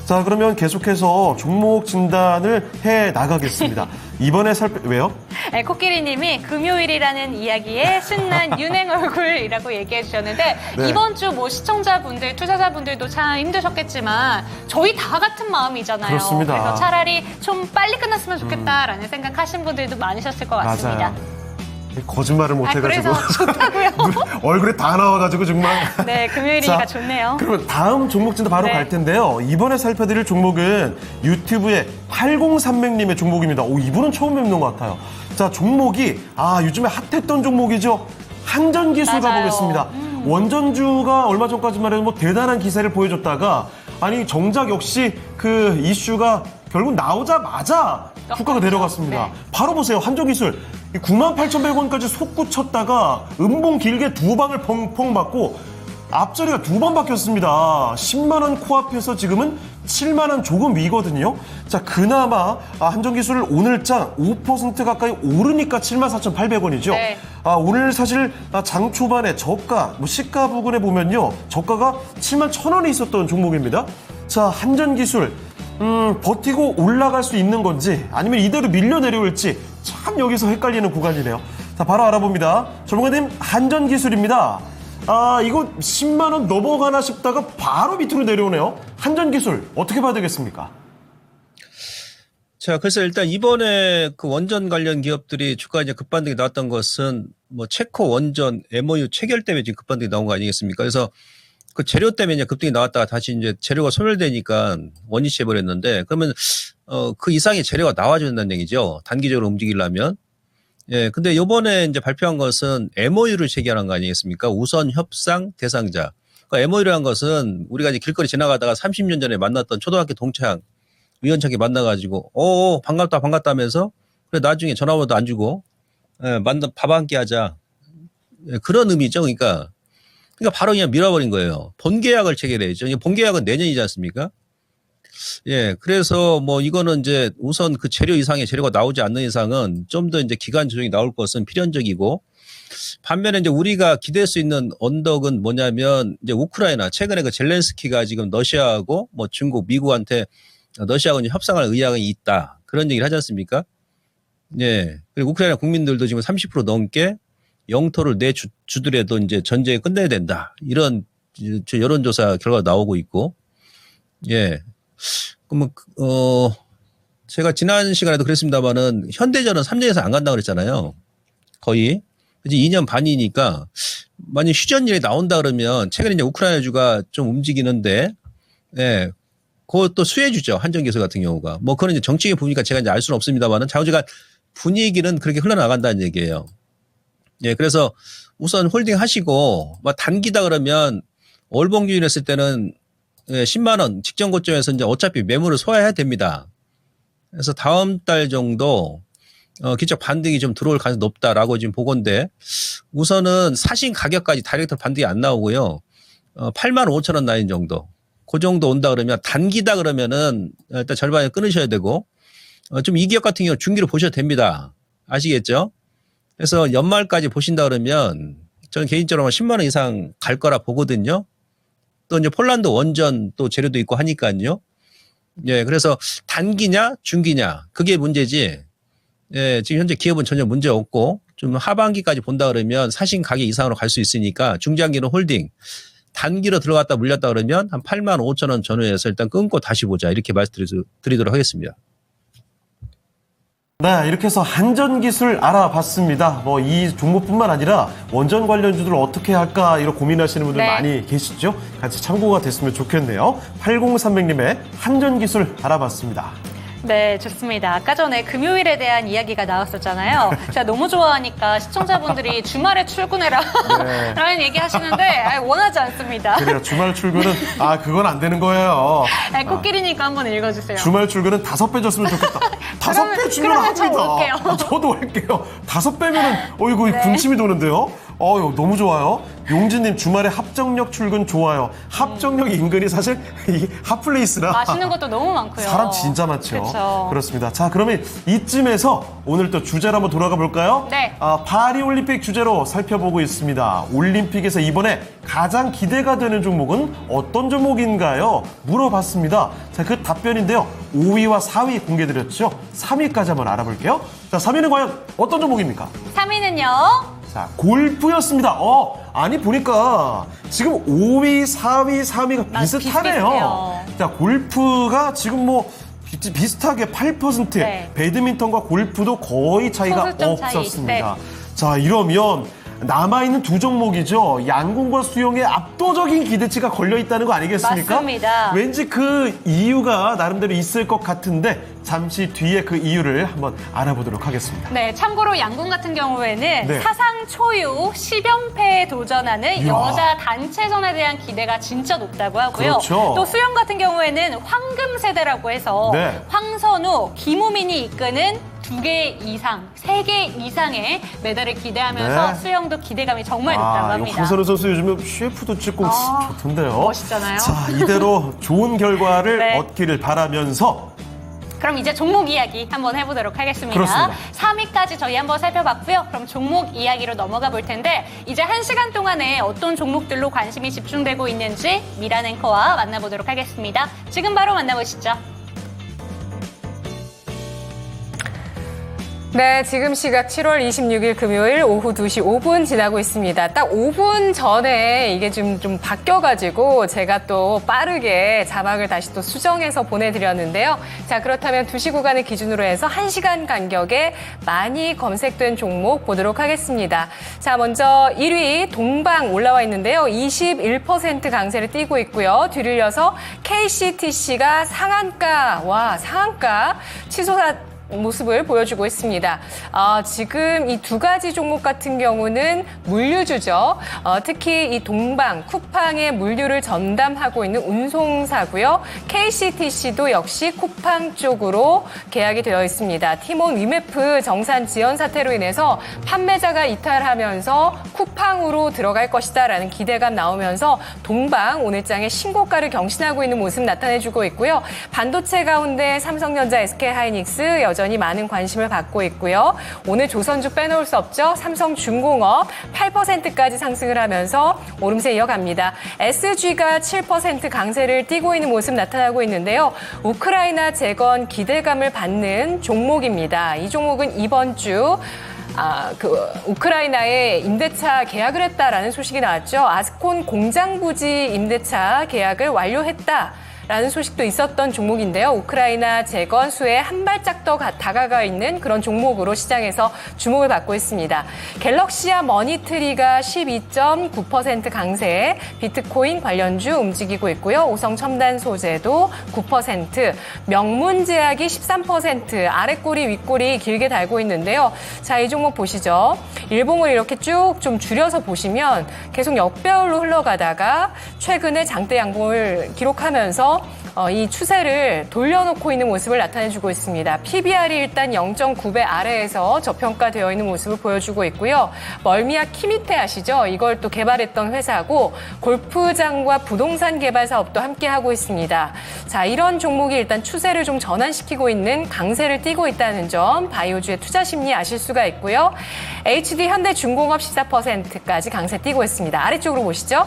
S1: 자, 그러면 계속해서 종목 진단을 해 나가겠습니다. 이번에 왜요?
S2: 네, 코끼리님이 금요일이라는 이야기에 신난 윤행 얼굴이라고 얘기해 주셨는데
S1: 네.
S2: 이번 주 뭐 시청자분들, 투자자분들도 참 힘드셨겠지만 저희 다 같은 마음이잖아요.
S1: 그렇습니다.
S2: 그래서 차라리 좀 빨리 끝났으면 좋겠다라는 생각하신 분들도 많으셨을 것 같습니다.
S1: 맞아요. 거짓말을 못해가지고.
S2: 그래서 좋다고요?
S1: 얼굴에 다 나와가지고 정말.
S2: 네, 금요일이니까
S1: 자,
S2: 좋네요.
S1: 그러면 다음 종목 진단 바로
S2: 네.
S1: 갈 텐데요. 이번에 살펴드릴 종목은 유튜브의 8030님의 종목입니다. 오, 이분은 처음 뵙는 것 같아요. 자, 종목이 요즘에 핫했던 종목이죠. 한전기술
S2: 맞아요.
S1: 가보겠습니다. 원전주가 얼마 전까지만 해도 뭐 대단한 기세를 보여줬다가 아니 정작 역시 그 이슈가 결국 나오자마자 주가가 내려갔습니다.
S2: 네.
S1: 바로 보세요. 한전기술 98,100원까지 솟구쳤다가 음봉 길게 두 방을 펑펑 맞고 앞자리가 두 번 바뀌었습니다. 10만 원 코앞에서 지금은 7만 원 조금 위거든요. 자, 그나마 한전기술 오늘장 5% 가까이 오르니까 74,800원이죠.
S2: 네.
S1: 오늘 사실 장 초반에 저가, 시가 부근에 보면요. 저가가 71,000원에 있었던 종목입니다. 자, 한전기술 버티고 올라갈 수 있는 건지 아니면 이대로 밀려 내려올지 참 여기서 헷갈리는 구간이네요. 자, 바로 알아봅니다. 전문가님, 한전기술입니다. 이거 10만 원 넘어가나 싶다가 바로 밑으로 내려오네요. 한전기술 어떻게 봐야 되겠습니까?
S5: 자, 그래서 일단 이번에 그 원전 관련 기업들이 주가 이제 급반등이 나왔던 것은 뭐 체코 원전 MOU 체결 때문에 지금 급반등이 나온 거 아니겠습니까? 그래서 그 재료 때문에 이제 급등이 나왔다가 다시 이제 재료가 소멸되니까 원위치 해버렸는데 그러면 그 이상의 재료가 나와줘야 된다는 얘기죠. 단기적으로 움직이려면. 예, 근데 요번에 이제 발표한 것은 MOU를 체결한 거 아니겠습니까? 우선 협상 대상자. 그러니까 MOU라는 것은 우리가 이제 길거리 지나가다가 30년 전에 만났던 초등학교 동창 위원창에 만나가지고 반갑다 하면서 그래 나중에 전화번호도 안 주고 밥 한 끼 하자. 예, 그런 의미죠. 그러니까 바로 그냥 밀어버린 거예요. 본계약을 체결해야죠. 본계약은 내년이지 않습니까? 예, 그래서 뭐 이거는 이제 우선 그 재료 이상의 재료가 나오지 않는 이상은 좀 더 이제 기간 조정이 나올 것은 필연적이고 반면에 이제 우리가 기대할 수 있는 언덕은 뭐냐면 이제 우크라이나 최근에 그 젤렌스키가 지금 러시아하고 뭐 중국, 미국한테 러시아하고 협상할 의향이 있다. 그런 얘기를 하지 않습니까? 예. 그리고 우크라이나 국민들도 지금 30% 넘게 영토를 내주더라도 이제 전쟁을 끝내야 된다. 이런 여론조사 결과가 나오고 있고. 예. 그러면, 제가 지난 시간에도 그랬습니다만은 현대전은 3년 이상 안 간다고 그랬잖아요. 거의. 이제 2년 반이니까 만약 휴전일이 나온다 그러면 최근에 이제 우크라이나주가 좀 움직이는데, 예. 그것도 수혜주죠. 한전기술 같은 경우가. 뭐 그건 이제 정치의 부분이니까 제가 이제 알 수는 없습니다만은 자우지간 분위기는 그렇게 흘러나간다는 얘기예요. 예. 그래서 우선 홀딩 하시고, 뭐 단기다 그러면 월봉 기준 했을 때는 10만 원 직전 고점에서 이제 어차피 매물을 소화해야 됩니다. 그래서 다음 달 정도 기적 반등이 좀 들어올 가능성이 높다라고 지금 보건데 우선은 사신 가격까지 다이렉트 반등이 안 나오고요. 8만 5천 원 라인 정도. 그 정도 온다 그러면 단기다 그러면은 일단 절반에 끊으셔야 되고 좀 이 기업 같은 경우 중기로 보셔도 됩니다. 아시겠죠? 그래서 연말까지 보신다 그러면 저는 개인적으로 10만 원 이상 갈 거라 보거든요. 또 이제 폴란드 원전 또 재료도 있고 하니까요. 예, 그래서 단기냐 중기냐 그게 문제지. 예, 지금 현재 기업은 전혀 문제 없고 좀 하반기까지 본다 그러면 사신 가격 이상으로 갈 수 있으니까 중장기는 홀딩. 단기로 들어갔다 물렸다 그러면 한 8만 5천 원 전후에서 일단 끊고 다시 보자. 이렇게 말씀드리도록 하겠습니다.
S1: 네, 이렇게 해서 한전기술 알아봤습니다. 뭐 이 종목뿐만 아니라 원전 관련주들 어떻게 할까 이런 고민하시는 분들
S2: 네.
S1: 많이 계시죠? 같이 참고가 됐으면 좋겠네요. 8030님의 한전기술 알아봤습니다.
S2: 네, 좋습니다. 아까 전에 금요일에 대한 이야기가 나왔었잖아요. 제가 너무 좋아하니까 시청자분들이 주말에 출근해라
S1: 네.
S2: 라는 얘기 하시는데 원하지 않습니다.
S1: 그래요. 주말 출근은 그건 안 되는 거예요.
S2: 네, 코끼리니까 한번 읽어주세요.
S1: 주말 출근은 5배 줬으면 좋겠다. 5배 주면
S2: 그러면 저
S1: 합니다.
S2: 올게요.
S1: 저도 할게요. 5배면은 어이구 군침이 도는데요. 너무 좋아요. 용진님 주말에 합정역 출근 좋아요. 합정역 인근이 사실 이 핫플레이스라
S2: 맛있는 것도 너무 많고요.
S1: 사람 진짜 많죠.
S2: 그쵸.
S1: 그렇습니다. 자, 그러면 이쯤에서 오늘 또 주제로 한번 돌아가 볼까요?
S2: 네.
S1: 파리올림픽 주제로 살펴보고 있습니다. 올림픽에서 이번에 가장 기대가 되는 종목은 어떤 종목인가요? 물어봤습니다. 자, 그 답변인데요. 5위와 4위 공개드렸죠. 3위까지 한번 알아볼게요. 자, 3위는 과연 어떤 종목입니까?
S2: 3위는요.
S1: 자, 골프였습니다. 아니 보니까 지금 5위, 4위, 3위가 비슷하네요.
S2: 비슷비슷해요.
S1: 자, 골프가 지금 뭐 비슷하게 8%,
S2: 네.
S1: 배드민턴과 골프도 거의 차이가
S2: 소수점 차이.
S1: 없었습니다. 자, 이러면 남아있는 두 종목이죠. 양궁과 수영에 압도적인 기대치가 걸려있다는 거 아니겠습니까?
S2: 맞습니다.
S1: 왠지 그 이유가 나름대로 있을 것 같은데 잠시 뒤에 그 이유를 한번 알아보도록 하겠습니다.
S2: 네, 참고로 양궁 같은 경우에는
S1: 네.
S2: 사상 초유 10연패에 도전하는
S1: 이야.
S2: 여자 단체전에 대한 기대가 진짜 높다고 하고요.
S1: 그렇죠.
S2: 또 수영 같은 경우에는 황금 세대라고 해서
S1: 네.
S2: 황선우, 김우민이 이끄는 2개 이상, 3개 이상의 메달을 기대하면서
S1: 네.
S2: 수영도 기대감이 정말 높다고
S1: 이거
S2: 합니다.
S1: 황선우 선수 요즘에 셰프도 찍고 좋던데요.
S2: 멋있잖아요.
S1: 자, 이대로 좋은 결과를
S2: 네.
S1: 얻기를 바라면서
S2: 그럼 이제 종목 이야기 한번 해보도록 하겠습니다.
S1: 그렇습니다.
S2: 3위까지 저희 한번 살펴봤고요. 그럼 종목 이야기로 넘어가 볼 텐데 이제 1시간 동안에 어떤 종목들로 관심이 집중되고 있는지 미란 앵커와 만나보도록 하겠습니다. 지금 바로 만나보시죠.
S4: 네, 지금 시각 7월 26일 금요일 오후 2시 5분 지나고 있습니다. 딱 5분 전에 이게 좀 바뀌어가지고 제가 또 빠르게 자막을 다시 또 수정해서 보내드렸는데요. 자, 그렇다면 2시 구간을 기준으로 해서 1시간 간격에 많이 검색된 종목 보도록 하겠습니다. 자, 먼저 1위 동방 올라와 있는데요. 21% 강세를 띄고 있고요. 뒤를 이어서 KCTC가 상한가 취소사 모습을 보여주고 있습니다. 지금 이 두 가지 종목 같은 경우는 물류주죠. 특히 이 동방, 쿠팡의 물류를 전담하고 있는 운송사고요. KCTC도 역시 쿠팡 쪽으로 계약이 되어 있습니다. 티몬 위메프 정산 지연 사태로 인해서 판매자가 이탈하면서 쿠팡으로 들어갈 것이다라는 기대감 나오면서 동방 오늘장에 신고가를 경신하고 있는 모습 나타내주고 있고요. 반도체 가운데 삼성전자, SK하이닉스 여전히 많은 관심을 받고 있고요. 오늘 조선주 빼놓을 수 없죠. 삼성중공업 8%까지 상승을 하면서 오름세 이어갑니다. SG가 7% 강세를 띠고 있는 모습 나타나고 있는데요. 우크라이나 재건 기대감을 받는 종목입니다. 이 종목은 이번 주 우크라이나에 임대차 계약을 했다라는 소식이 나왔죠. 아스콘 공장 부지 임대차 계약을 완료했다. 라는 소식도 있었던 종목인데요. 우크라이나 재건 수에 한 발짝 더 다가가 있는 그런 종목으로 시장에서 주목을 받고 있습니다. 갤럭시아 머니트리가 12.9% 강세, 비트코인 관련주 움직이고 있고요. 오성첨단 소재도 9%, 명문제약이 13%, 아랫꼬리 윗꼬리 길게 달고 있는데요. 자, 이 종목 보시죠. 일봉을 이렇게 쭉 좀 줄여서 보시면 계속 역배열로 흘러가다가 최근에 장대 양봉을 기록하면서 이 추세를 돌려놓고 있는 모습을 나타내주고 있습니다. PBR이 일단 0.9배 아래에서 저평가되어 있는 모습을 보여주고 있고요. 멀미야 키미테 아시죠? 이걸 또 개발했던 회사고 골프장과 부동산 개발 사업도 함께 하고 있습니다. 자, 이런 종목이 일단 추세를 좀 전환시키고 있는 강세를 띠고 있다는 점 바이오주의 투자 심리 아실 수가 있고요. HD 현대중공업 14%까지 강세 띠고 있습니다. 아래쪽으로 보시죠.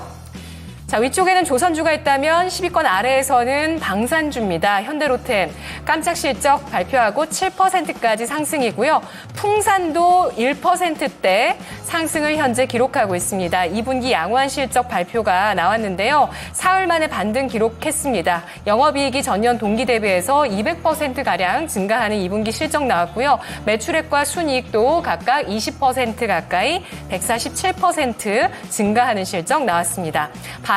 S4: 자, 위쪽에는 조선주가 있다면 10위권 아래에서는 방산주입니다. 현대로템 깜짝 실적 발표하고 7%까지 상승이고요. 풍산도 1%대 상승을 현재 기록하고 있습니다. 2분기 양호한 실적 발표가 나왔는데요. 사흘 만에 반등 기록했습니다. 영업이익이 전년 동기 대비해서 200%가량 증가하는 2분기 실적 나왔고요. 매출액과 순이익도 각각 20% 가까이 147% 증가하는 실적 나왔습니다.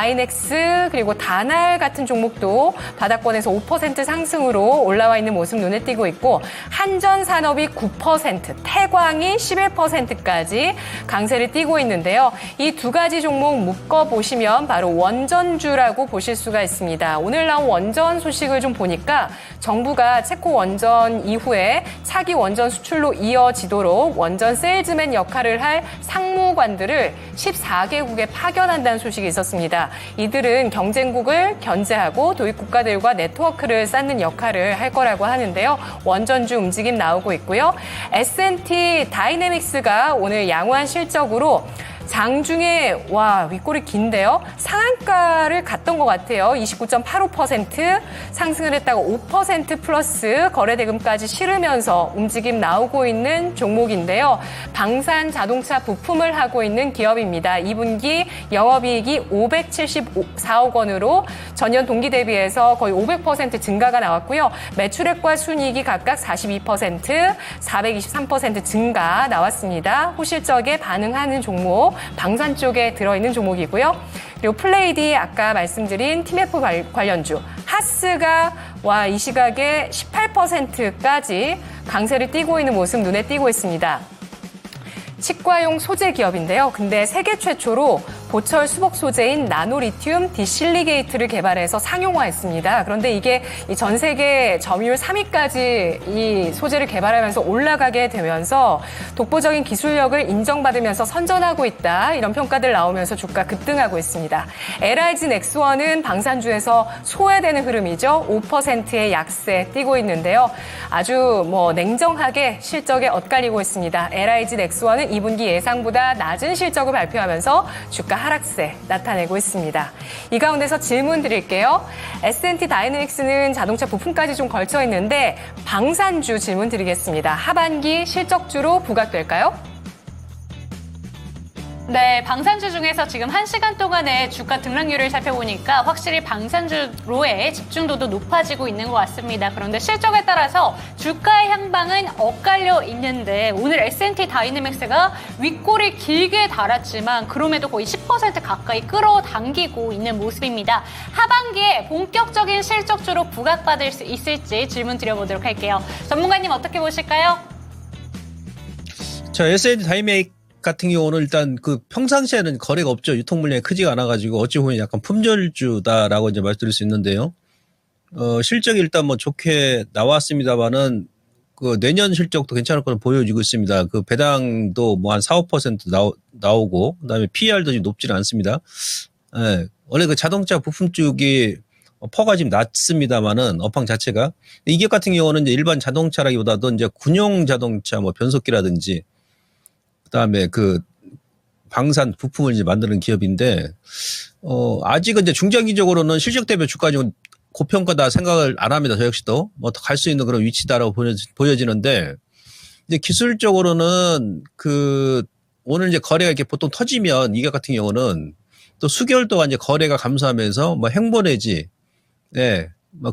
S4: 하이넥스 그리고 다날 같은 종목도 바닥권에서 5% 상승으로 올라와 있는 모습 눈에 띄고 있고 한전산업이 9%, 태광이 11%까지 강세를 띄고 있는데요. 이 두 가지 종목 묶어보시면 바로 원전주라고 보실 수가 있습니다. 오늘 나온 원전 소식을 좀 보니까 정부가 체코 원전 이후에 차기 원전 수출로 이어지도록 원전 세일즈맨 역할을 할 상무관들을 14개국에 파견한다는 소식이 있었습니다. 이들은 경쟁국을 견제하고 도입 국가들과 네트워크를 쌓는 역할을 할 거라고 하는데요. 원전주 움직임 나오고 있고요. S&T 다이내믹스가 오늘 양호한 실적으로 장중에 윗골이 긴데요. 상한가를 갔던 것 같아요. 29.85% 상승을 했다가 5% 플러스 거래대금까지 실으면서 움직임 나오고 있는 종목인데요. 방산 자동차 부품을 하고 있는 기업입니다. 2분기 영업이익이 574억 원으로 전년 동기 대비해서 거의 500% 증가가 나왔고요. 매출액과 순이익이 각각 42%, 423% 증가 나왔습니다. 호실적에 반응하는 종목, 방산 쪽에 들어있는 종목이고요. 그리고 플레이디 아까 말씀드린 TMF 관련주 하스가 이 시각에 18%까지 강세를 띠고 있는 모습 눈에 띄고 있습니다. 치과용 소재 기업인데요. 근데 세계 최초로 보철 수복 소재인 나노리튬 디실리게이트를 개발해서 상용화했습니다. 그런데 이게 전 세계 점유율 3위까지 이 소재를 개발하면서 올라가게 되면서 독보적인 기술력을 인정받으면서 선전하고 있다. 이런 평가들 나오면서 주가 급등하고 있습니다. LIG 넥스원은 방산주에서 소외되는 흐름이죠. 5%의 약세 띄고 있는데요. 아주 냉정하게 실적에 엇갈리고 있습니다. LIG 넥스원은 2분기 예상보다 낮은 실적을 발표하면서 주가 하락세 나타내고 있습니다. 이 가운데서 질문 드릴게요. S&T 다이내믹스는 자동차 부품까지 좀 걸쳐 있는데 방산주 질문 드리겠습니다. 하반기 실적주로 부각될까요?
S2: 네, 방산주 중에서 지금 1시간 동안의 주가 등락률을 살펴보니까 확실히 방산주로의 집중도도 높아지고 있는 것 같습니다. 그런데 실적에 따라서 주가의 향방은 엇갈려 있는데 오늘 S&T 다이내믹스가 윗골이 길게 달았지만 그럼에도 거의 10% 가까이 끌어당기고 있는 모습입니다. 하반기에 본격적인 실적주로 부각받을 수 있을지 질문 드려보도록 할게요. 전문가님 어떻게 보실까요?
S5: 자, S&T 다이내믹 같은 경우는 일단 평상시에는 거래가 없죠. 유통 물량이 크지가 않아가지고 어찌 보면 약간 품절주다라고 이제 말씀드릴 수 있는데요. 실적이 일단 좋게 나왔습니다만은 내년 실적도 괜찮을 거는 보여지고 있습니다. 배당도 한 4~5% 나오고 그다음에 PER도 좀 높지는 않습니다. 예. 원래 자동차 부품 쪽이 퍼가 지금 낮습니다만은 업황 자체가 이 기업 같은 경우는 이제 일반 자동차라기보다도 이제 군용 자동차 변속기라든지 그다음에 방산 부품을 이제 만드는 기업인데 아직은 이제 중장기적으로는 실적 대비 주가 좀 고평가다 생각을 안 합니다. 저 역시도 갈 수 있는 그런 위치다라고 보여지는데 이제 기술적으로는 오늘 이제 거래가 이렇게 보통 터지면 이 기업 같은 경우는 또 수개월 동안 이제 거래가 감소하면서 행보내지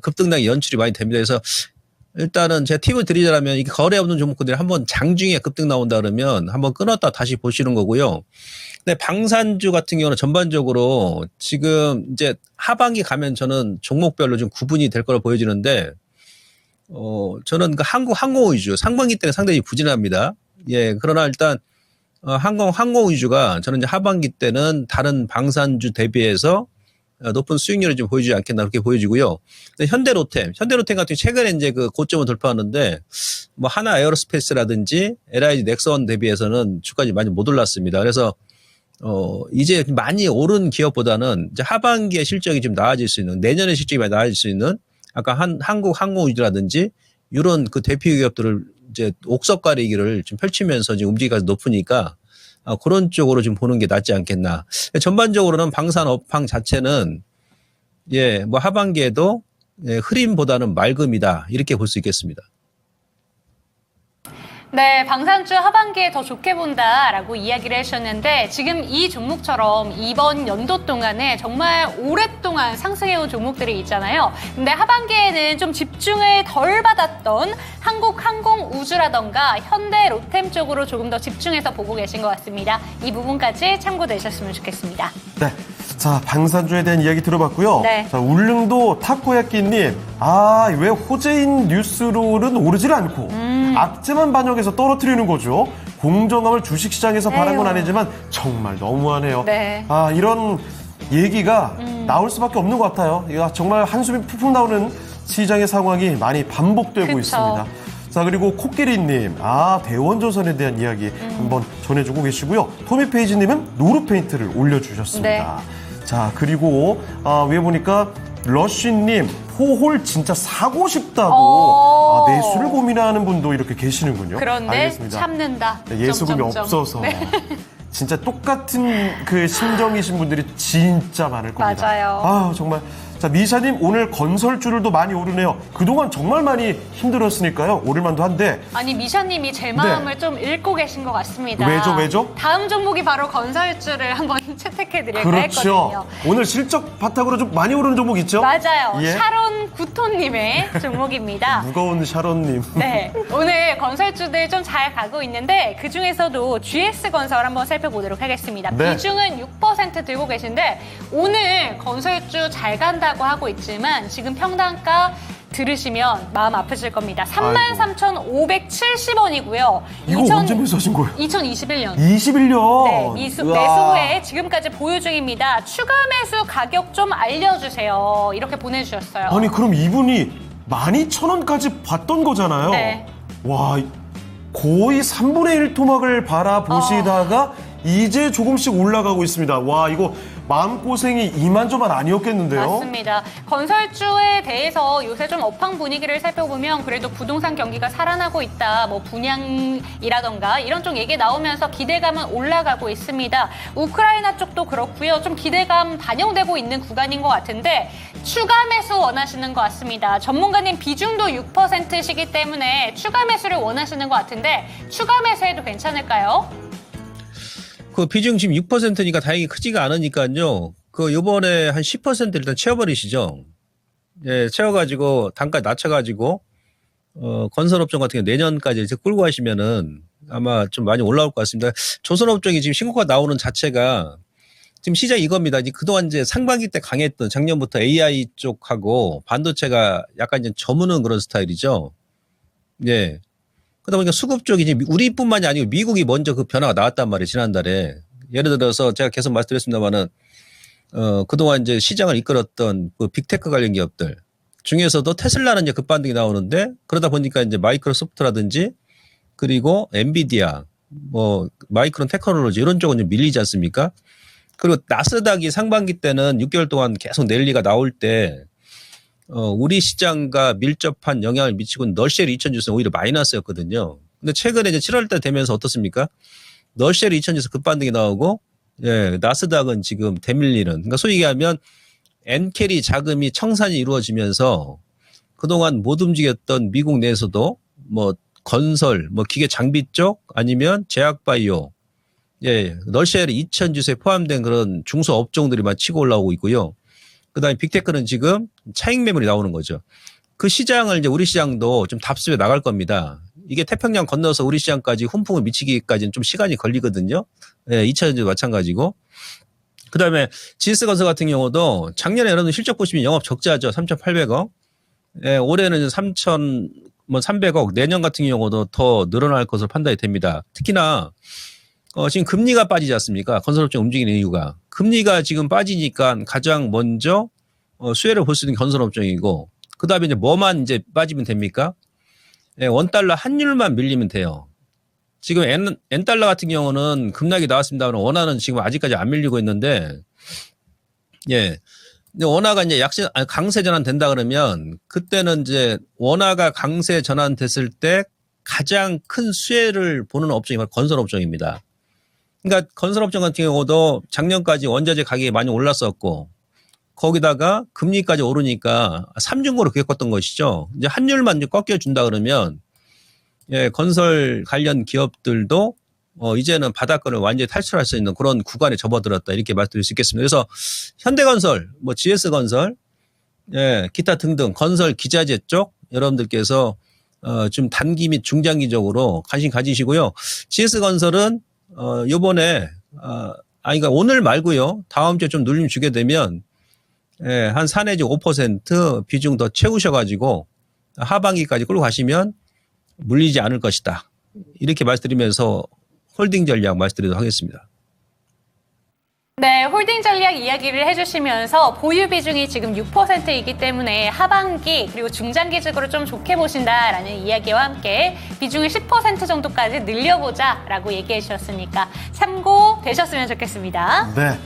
S5: 급등락이 연출이 많이 됩니다. 그래서 일단은 제가 팁을 드리자면 이게 거래 없는 종목들이 한번 장중에 급등 나온다 그러면 한번 끊었다 다시 보시는 거고요. 근데 방산주 같은 경우는 전반적으로 지금 이제 하반기 가면 저는 종목별로 좀 구분이 될 거로 보여지는데 저는 한국 항공 위주 상반기 때는 상당히 부진합니다. 예, 그러나 일단 항공 위주가 저는 이제 하반기 때는 다른 방산주 대비해서 높은 수익률을 좀 보여주지 않겠나 그렇게 보여지고요. 근데 현대로템 같은 경우 최근에 이제 고점을 돌파하는데 하나 에어로스페이스라든지 LIG 넥스원 대비해서는 주가가 많이 못 올랐습니다. 그래서 이제 많이 오른 기업보다는 이제 하반기에 실적이 좀 나아질 수 있는 내년에 실적이 많이 나아질 수 있는 아까 한국 항공 위주라든지 이런 대표 기업들을 이제 옥석가리기를 좀 펼치면서 지금 움직이가 높으니까. 그런 쪽으로 좀 보는 게 낫지 않겠나. 전반적으로는 방산 업황 자체는 하반기에도 흐림보다는 맑음이다 이렇게 볼 수 있겠습니다.
S2: 네, 방산주 하반기에 더 좋게 본다라고 이야기를 해주셨는데 지금 이 종목처럼 이번 연도 동안에 정말 오랫동안 상승해온 종목들이 있잖아요. 근데 하반기에는 좀 집중을 덜 받았던 한국 항공우주라던가 현대 로템 쪽으로 조금 더 집중해서 보고 계신 것 같습니다. 이 부분까지 참고되셨으면 좋겠습니다.
S1: 네. 자, 방산주에 대한 이야기 들어봤고요.
S2: 네.
S1: 자, 울릉도 타코야끼님, 왜 호재인 뉴스롤은 오르질 않고 악재만 반영해서 떨어뜨리는 거죠. 공정함을 주식시장에서 바란 건
S2: 에휴.
S1: 아니지만 정말 너무하네요.
S2: 네.
S1: 이런 얘기가 나올 수밖에 없는 것 같아요. 이거 정말 한숨이 푹푹 나오는 시장의 상황이 많이 반복되고
S2: 그쵸.
S1: 있습니다. 자, 그리고 코끼리님, 대원조선에 대한 이야기 한번 전해주고 계시고요. 토미페이지님은 노루페인트를 올려주셨습니다.
S2: 네.
S1: 자, 그리고 위에 보니까 러쉬님, 포홀 진짜 사고 싶다고 매수를 고민하는 분도 이렇게 계시는군요.
S2: 그런데
S1: 알겠습니다.
S2: 참는다.
S1: 네, 예수금이
S2: 점점점.
S1: 없어서.
S2: 네.
S1: 진짜 똑같은 그 심정이신 분들이 진짜 많을 겁니다.
S2: 맞아요.
S1: 정말. 자, 미샤님, 오늘 건설주들도 많이 오르네요. 그동안 정말 많이 힘들었으니까요. 오를만도 한데.
S2: 아니, 미샤님이 제 마음을 좀 읽고 계신 것 같습니다.
S1: 왜죠?
S2: 다음 종목이 바로 건설주를 한번 채택해드릴까
S1: 그렇죠.
S2: 했거든요.
S1: 오늘 실적 바탕으로 좀 많이 오르는 종목 있죠?
S2: 맞아요.
S1: 예.
S2: 샤론 구토님의 종목입니다.
S1: 무거운 샤론님.
S2: 네, 오늘 건설주들 좀 잘 가고 있는데 그중에서도 GS건설 한번 살펴보도록 하겠습니다.
S1: 네.
S2: 비중은 6% 들고 계신데 오늘 건설주 잘 간다고 하고 있지만 지금 평단가 들으시면 마음 아프실 겁니다. 33,570원이고요.
S1: 이거 언제 매수하신 거예요?
S2: 2021년.
S1: 21년.
S2: 네, 매수 후에 지금까지 보유 중입니다. 추가 매수 가격 좀 알려주세요. 이렇게 보내주셨어요.
S1: 아니, 그럼 이분이 12,000원까지 봤던 거잖아요.
S2: 네.
S1: 와, 거의 3분의 1 토막을 바라보시다가 이제 조금씩 올라가고 있습니다. 와, 이거 마음고생이 이만저만 아니었겠는데요?
S2: 맞습니다. 건설주에 대해서 요새 좀 업황 분위기를 살펴보면 그래도 부동산 경기가 살아나고 있다. 뭐 분양이라던가 이런 쪽 얘기 나오면서 기대감은 올라가고 있습니다. 우크라이나 쪽도 그렇고요. 좀 기대감 반영되고 있는 구간인 것 같은데 추가 매수 원하시는 것 같습니다. 전문가님 비중도 6%시기 때문에 추가 매수를 원하시는 것 같은데 추가 매수해도 괜찮을까요?
S5: 그 비중 지금 6%니까 다행히 크지가 않으니까요. 그 요번에 한 10% 일단 채워버리시죠. 예, 채워가지고 단가 낮춰가지고 건설업종 같은 경우 내년까지 이제 끌고 가시면은 아마 좀 많이 올라올 것 같습니다. 조선업종이 지금 신고가 나오는 자체가 지금 시장이 이겁니다. 이제 그동안 이제 상반기 때 강했던 작년부터 AI 쪽하고 반도체가 약간 이제 저무는 그런 스타일이죠. 예. 그러다 보니까 수급 쪽이 이제 우리뿐만이 아니고 미국이 먼저 그 변화가 나왔단 말이에요. 지난달에. 예를 들어서 제가 계속 말씀드렸습니다만은 그동안 이제 시장을 이끌었던 그 빅테크 관련 기업들 중에서도 테슬라는 이제 급반등이 나오는데 그러다 보니까 이제 마이크로소프트라든지 그리고 엔비디아 뭐 마이크론 테크놀로지 이런 쪽은 좀 밀리지 않습니까? 그리고 나스닥이 상반기 때는 6개월 동안 계속 랠리가 나올 때 우리 시장과 밀접한 영향을 미치고 널쉘 2000 지수는 오히려 마이너스였거든요. 근데 최근에 이제 7월 달 되면서 어떻습니까? 널쉘 2000 지수 급반등이 나오고, 예, 나스닥은 지금 대밀리는. 그러니까 소위 얘기하면 엔캐리 자금이 청산이 이루어지면서 그동안 못 움직였던 미국 내에서도 뭐 건설, 뭐 기계 장비 쪽 아니면 제약바이오, 예, 널쉘 2000 지수에 포함된 그런 중소업종들이 치고 올라오고 있고요. 그다음에 빅테크는 지금 차익 매물이 나오는 거죠. 그 시장을 이제 우리 시장도 좀 답습해 나갈 겁니다. 이게 태평양 건너서 우리 시장까지 훈풍을 미치기까지는 좀 시간이 걸리거든요. 예, 2차전지도 마찬가지고. 그다음에 GS건설 같은 경우도 작년에 여러분 실적 보시면 영업 적자죠. 3,800억. 예, 올해는 3,300억. 내년 같은 경우도 더 늘어날 것으로 판단이 됩니다. 특히나 지금 금리가 빠지지 않습니까? 건설업종 움직이는 이유가. 금리가 지금 빠지니까 가장 먼저 수혜를 볼 수 있는 건설업종이고 그다음에 이제 뭐만 이제 빠지면 됩니까? 예, 원달러 환율만 밀리면 돼요. 지금 엔달러 같은 경우는 급락이 나왔습니다만 원화는 지금 아직까지 안 밀리고 있는데 예. 근데 원화가 이제 강세 전환 된다 그러면 그때는 이제 원화가 강세 전환 됐을 때 가장 큰 수혜를 보는 업종이 바로 건설업종입니다. 그러니까 건설업종 같은 경우도 작년까지 원자재 가격이 많이 올랐었고 거기다가 금리까지 오르니까 삼중고로 겪었던 것이죠. 이제 환율만 이제 꺾여준다 그러면 예, 건설 관련 기업들도 이제는 바닥권을 완전히 탈출할 수 있는 그런 구간에 접어들었다 이렇게 말씀드릴 수 있겠습니다. 그래서 현대건설, 뭐 GS건설, 예, 기타 등등 건설 기자재 쪽 여러분들께서 좀 단기 및 중장기적으로 관심 가지시고요. GS건설은 요번에 그러니까 오늘 말고요. 다음 주에 좀 눌림 주게 되면 한 4 내지 5% 비중 더 채우셔가지고 하반기까지 끌고 가시면 물리지 않을 것이다. 이렇게 말씀드리면서 홀딩 전략 말씀드리도록 하겠습니다.
S2: 네, 홀딩 전략 이야기를 해주시면서 보유 비중이 지금 6%이기 때문에 하반기 그리고 중장기적으로 좀 좋게 보신다라는 이야기와 함께 비중을 10% 정도까지 늘려보자라고 얘기해 주셨으니까 참고되셨으면 좋겠습니다.
S1: 네.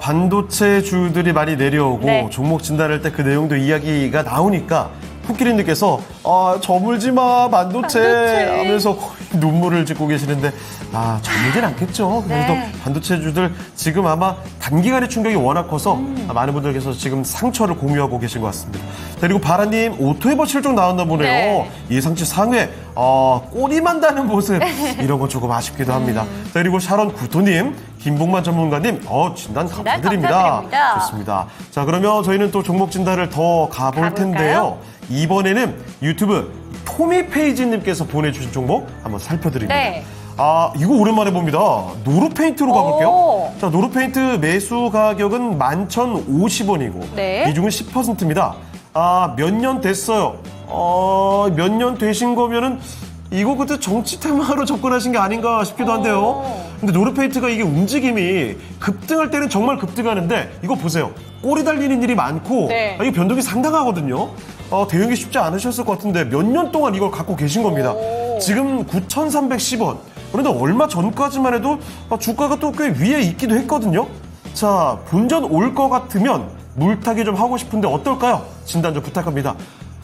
S1: 반도체주들이 많이 내려오고
S2: 네.
S1: 종목 진단할 때 그 내용도 이야기가 나오니까 푸키린님께서 저물지 마 반도체 하면서 거의 눈물을 짓고 계시는데 저물진 않겠죠. 그래도
S2: 네.
S1: 반도체주들 지금 아마 단기간의 충격이 워낙 커서 많은 분들께서 지금 상처를 공유하고 계신 것 같습니다. 자, 그리고 바라님 오토에버 실적 나왔나 보네요.
S2: 네.
S1: 예상치 상회 꼬리만 다는 모습 이런 건 조금 아쉽기도 합니다. 자, 그리고 샤론 구토님, 김봉만 전문가님 진단 감사드립니다.
S2: 감사드립니다.
S1: 좋습니다. 자, 그러면 저희는 또 종목 진단을 더 가볼
S2: 가볼까요?
S1: 텐데요. 이번에는 유튜브 토미페이지님께서 보내주신 종목 한번 살펴드립니다.
S2: 네.
S1: 이거 오랜만에 봅니다. 노루페인트로 가볼게요.
S2: 오.
S1: 자, 노루페인트 매수 가격은 11,050원이고
S2: 네.
S1: 비중은 10%입니다. 몇 년 됐어요. 몇 년 되신 거면은 이거 그때 정치 테마로 접근하신 게 아닌가 싶기도 한데요. 근데 노르페인트가 이게 움직임이 급등할 때는 정말 급등하는데 이거 보세요. 꼬리 달리는 일이 많고
S2: 네.
S1: 이게 변동이 상당하거든요. 대응이 쉽지 않으셨을 것 같은데 몇 년 동안 이걸 갖고 계신 겁니다. 지금 9,310원. 그런데 얼마 전까지만 해도 주가가 또 꽤 위에 있기도 했거든요. 자, 본전 올 것 같으면 물타기 좀 하고 싶은데 어떨까요? 진단 좀 부탁합니다.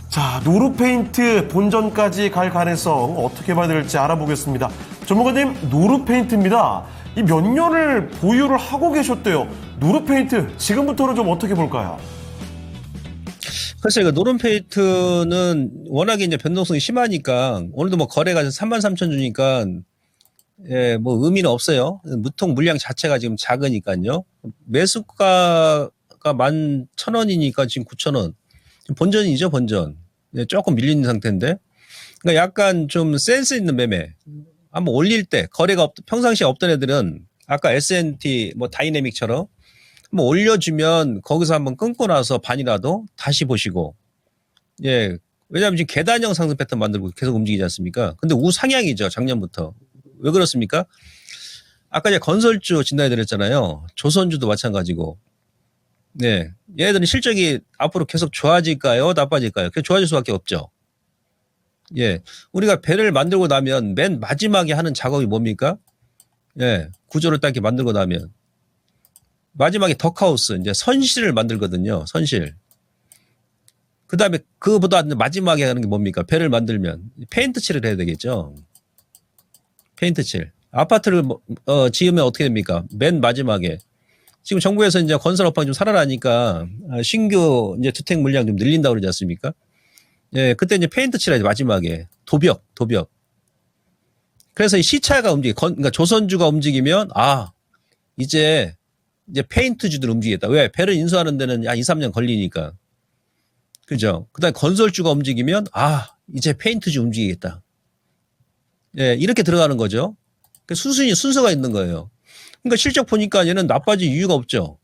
S1: 자, 노루페인트 본전까지 갈 가능성 어떻게 봐야 될지 알아보겠습니다. 전문가님, 노루페인트입니다. 이 몇 년을 보유를 하고 계셨대요. 노루페인트 지금부터는 좀 어떻게 볼까요?
S5: 글쎄요, 노른페이트는 워낙에 이제 변동성이 심하니까 오늘도 뭐 거래가 33,000 주니까 뭐 의미는 없어요. 무통 물량 자체가 지금 작으니까요. 매수가가 11,000원이니까 지금 9,000원. 본전이죠, 본전. 조금 밀린 상태인데. 그러니까 약간 좀 센스 있는 매매. 한번 올릴 때 거래가 평상시에 없던 애들은 아까 S&T 뭐 다이내믹처럼 한번 올려주면 거기서 한번 끊고 나서 반이라도 다시 보시고. 왜냐하면 지금 계단형 상승 패턴 만들고 계속 움직이지 않습니까? 근데 우상향이죠, 작년부터. 왜 그렇습니까? 아까 이제 건설주 진단해드렸잖아요. 조선주도 마찬가지고. 얘네들은 실적이 앞으로 계속 좋아질까요? 나빠질까요? 계속 좋아질 수밖에 없죠. 우리가 배를 만들고 나면 맨 마지막에 하는 작업이 뭡니까? 구조를 딱 이렇게 만들고 나면. 마지막에 덕하우스, 이제 선실을 만들거든요. 선실. 그 다음에 그보다 마지막에 하는 게 뭡니까? 배를 만들면 페인트 칠을 해야 되겠죠. 페인트 칠. 아파트를 지으면 어떻게 됩니까? 맨 마지막에. 지금 정부에서 이제 건설 업황이 좀 살아나니까 신규 이제 주택 물량 좀 늘린다고 그러지 않습니까? 그때 이제 페인트 칠해야지 마지막에. 도벽. 그래서 이 시차가 그러니까 조선주가 움직이면 이제 페인트주들 움직이겠다. 왜? 배를 인수하는 데는 한 2, 3년 걸리니까. 그죠? 그 다음에 건설주가 움직이면 이제 페인트주 움직이겠다. 이렇게 들어가는 거죠. 순서가 있는 거예요. 그러니까 실적 보니까 얘는 나빠질 이유가 없죠.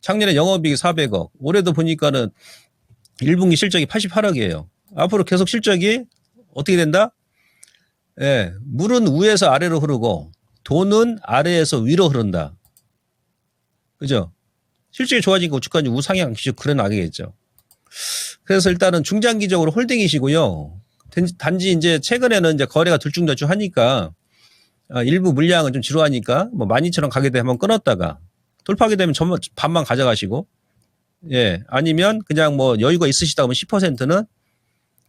S5: 작년에 영업이익이 400억. 올해도 보니까는 1분기 실적이 88억이에요. 앞으로 계속 실적이 어떻게 된다? 물은 위에서 아래로 흐르고 돈은 아래에서 위로 흐른다. 그죠? 실적이 좋아지니까 주가는 우상향 기조 그래 나가겠죠. 그래서 일단은 중장기적으로 홀딩이시고요. 단지 이제 최근에는 이제 거래가 들쭉날쭉 하니까 일부 물량은 좀 지루하니까 뭐 12,000원 가게 되면 한번 끊었다가 돌파하게 되면 반만 가져가시고 아니면 그냥 뭐 여유가 있으시다 하면 10%는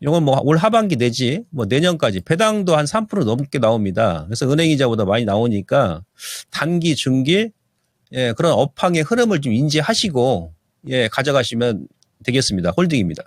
S5: 이건 뭐 올 하반기 내지 뭐 내년까지 배당도 한 3% 넘게 나옵니다. 그래서 은행이자보다 많이 나오니까 단기, 중기 그런 업황의 흐름을 좀 인지하시고 가져가시면 되겠습니다. 홀딩입니다.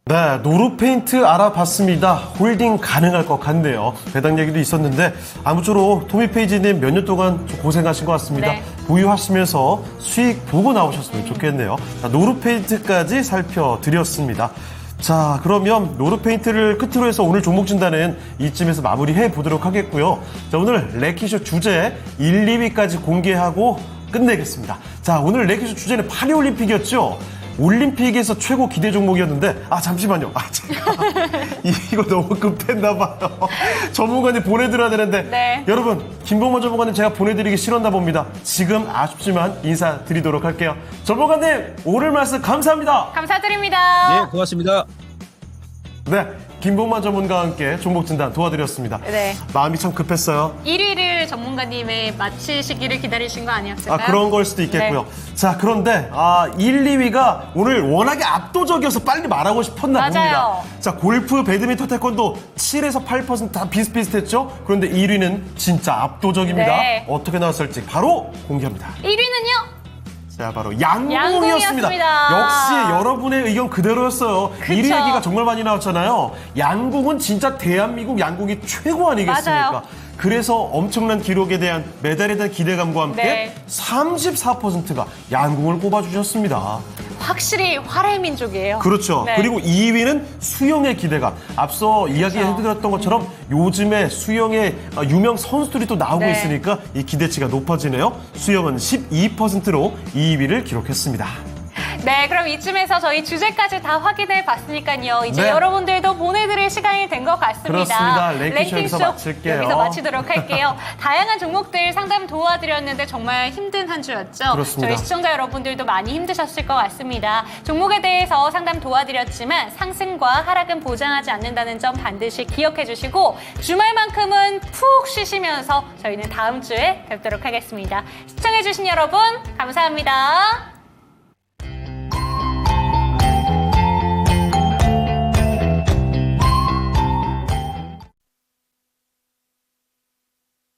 S1: 네, 노루페인트 알아봤습니다. 홀딩 가능할 것 같네요. 배당 얘기도 있었는데 아무쪼록 토미페이지님 몇 년 동안 좀 고생하신 것 같습니다.
S2: 네.
S1: 보유하시면서 수익 보고 나오셨으면 좋겠네요. 자, 노루페인트까지 살펴드렸습니다. 자, 그러면 노르페인트를 끝으로 해서 오늘 종목 진단은 이쯤에서 마무리해 보도록 하겠고요. 자, 오늘 래키쇼 주제 1, 2위까지 공개하고 끝내겠습니다. 자, 오늘 래키쇼 주제는 파리올림픽이었죠. 올림픽에서 최고 기대 종목이었는데, 잠시만요. 제가 이거 너무 급했나봐요. 전문가님 보내드려야 되는데,
S2: 네.
S1: 여러분, 김봉만 전문가님 제가 보내드리기 싫었나 봅니다. 지금 아쉽지만 인사드리도록 할게요. 전문가님, 오늘 말씀 감사합니다.
S2: 감사드립니다.
S5: 네, 고맙습니다.
S1: 네, 김봉만 전문가와 함께 종목 진단 도와드렸습니다.
S2: 네.
S1: 마음이 참 급했어요.
S2: 1위를 전문가님의 마치시기를 기다리신 거 아니었을까요?
S1: 그런 걸 수도 있겠고요.
S2: 네.
S1: 자, 그런데 1, 2위가 오늘 워낙에 압도적이어서 빨리 말하고 싶었나
S2: 맞아요.
S1: 봅니다. 자, 골프, 배드민턴, 태권도 7에서 8% 다 비슷비슷했죠? 그런데 1위는 진짜 압도적입니다.
S2: 네.
S1: 어떻게 나왔을지 바로 공개합니다.
S2: 1위는요?
S1: 자, 바로 양궁이었습니다.
S2: 양궁이었습니다.
S1: 역시 여러분의 의견 그대로였어요.
S2: 그쵸.
S1: 1위 얘기가 정말 많이 나왔잖아요. 양궁은 진짜 대한민국 양궁이 최고 아니겠습니까?
S2: 맞아요.
S1: 그래서 엄청난 기록에 대한 메달에 대한 기대감과 함께
S2: 네.
S1: 34%가 양궁을 꼽아주셨습니다.
S2: 확실히 활의 민족이에요.
S1: 그렇죠.
S2: 네.
S1: 그리고 2위는 수영의 기대감. 앞서 이야기해드렸던 것처럼 요즘에 수영의 유명 선수들이 또 나오고
S2: 네.
S1: 있으니까 이 기대치가 높아지네요. 수영은 12%로 2위를 기록했습니다.
S2: 네, 그럼 이쯤에서 저희 주제까지 다 확인해 봤으니까요. 이제
S1: 네.
S2: 여러분들도 보내드릴 시간이 된 것 같습니다.
S1: 그렇습니다. 랭킹쇼 여기서 마칠게요.
S2: 여기서 마치도록 할게요. 다양한 종목들 상담 도와드렸는데 정말 힘든 한 주였죠.
S1: 그렇습니다.
S2: 저희 시청자 여러분들도 많이 힘드셨을 것 같습니다. 종목에 대해서 상담 도와드렸지만 상승과 하락은 보장하지 않는다는 점 반드시 기억해 주시고 주말만큼은 푹 쉬시면서 저희는 다음 주에 뵙도록 하겠습니다. 시청해 주신 여러분 감사합니다.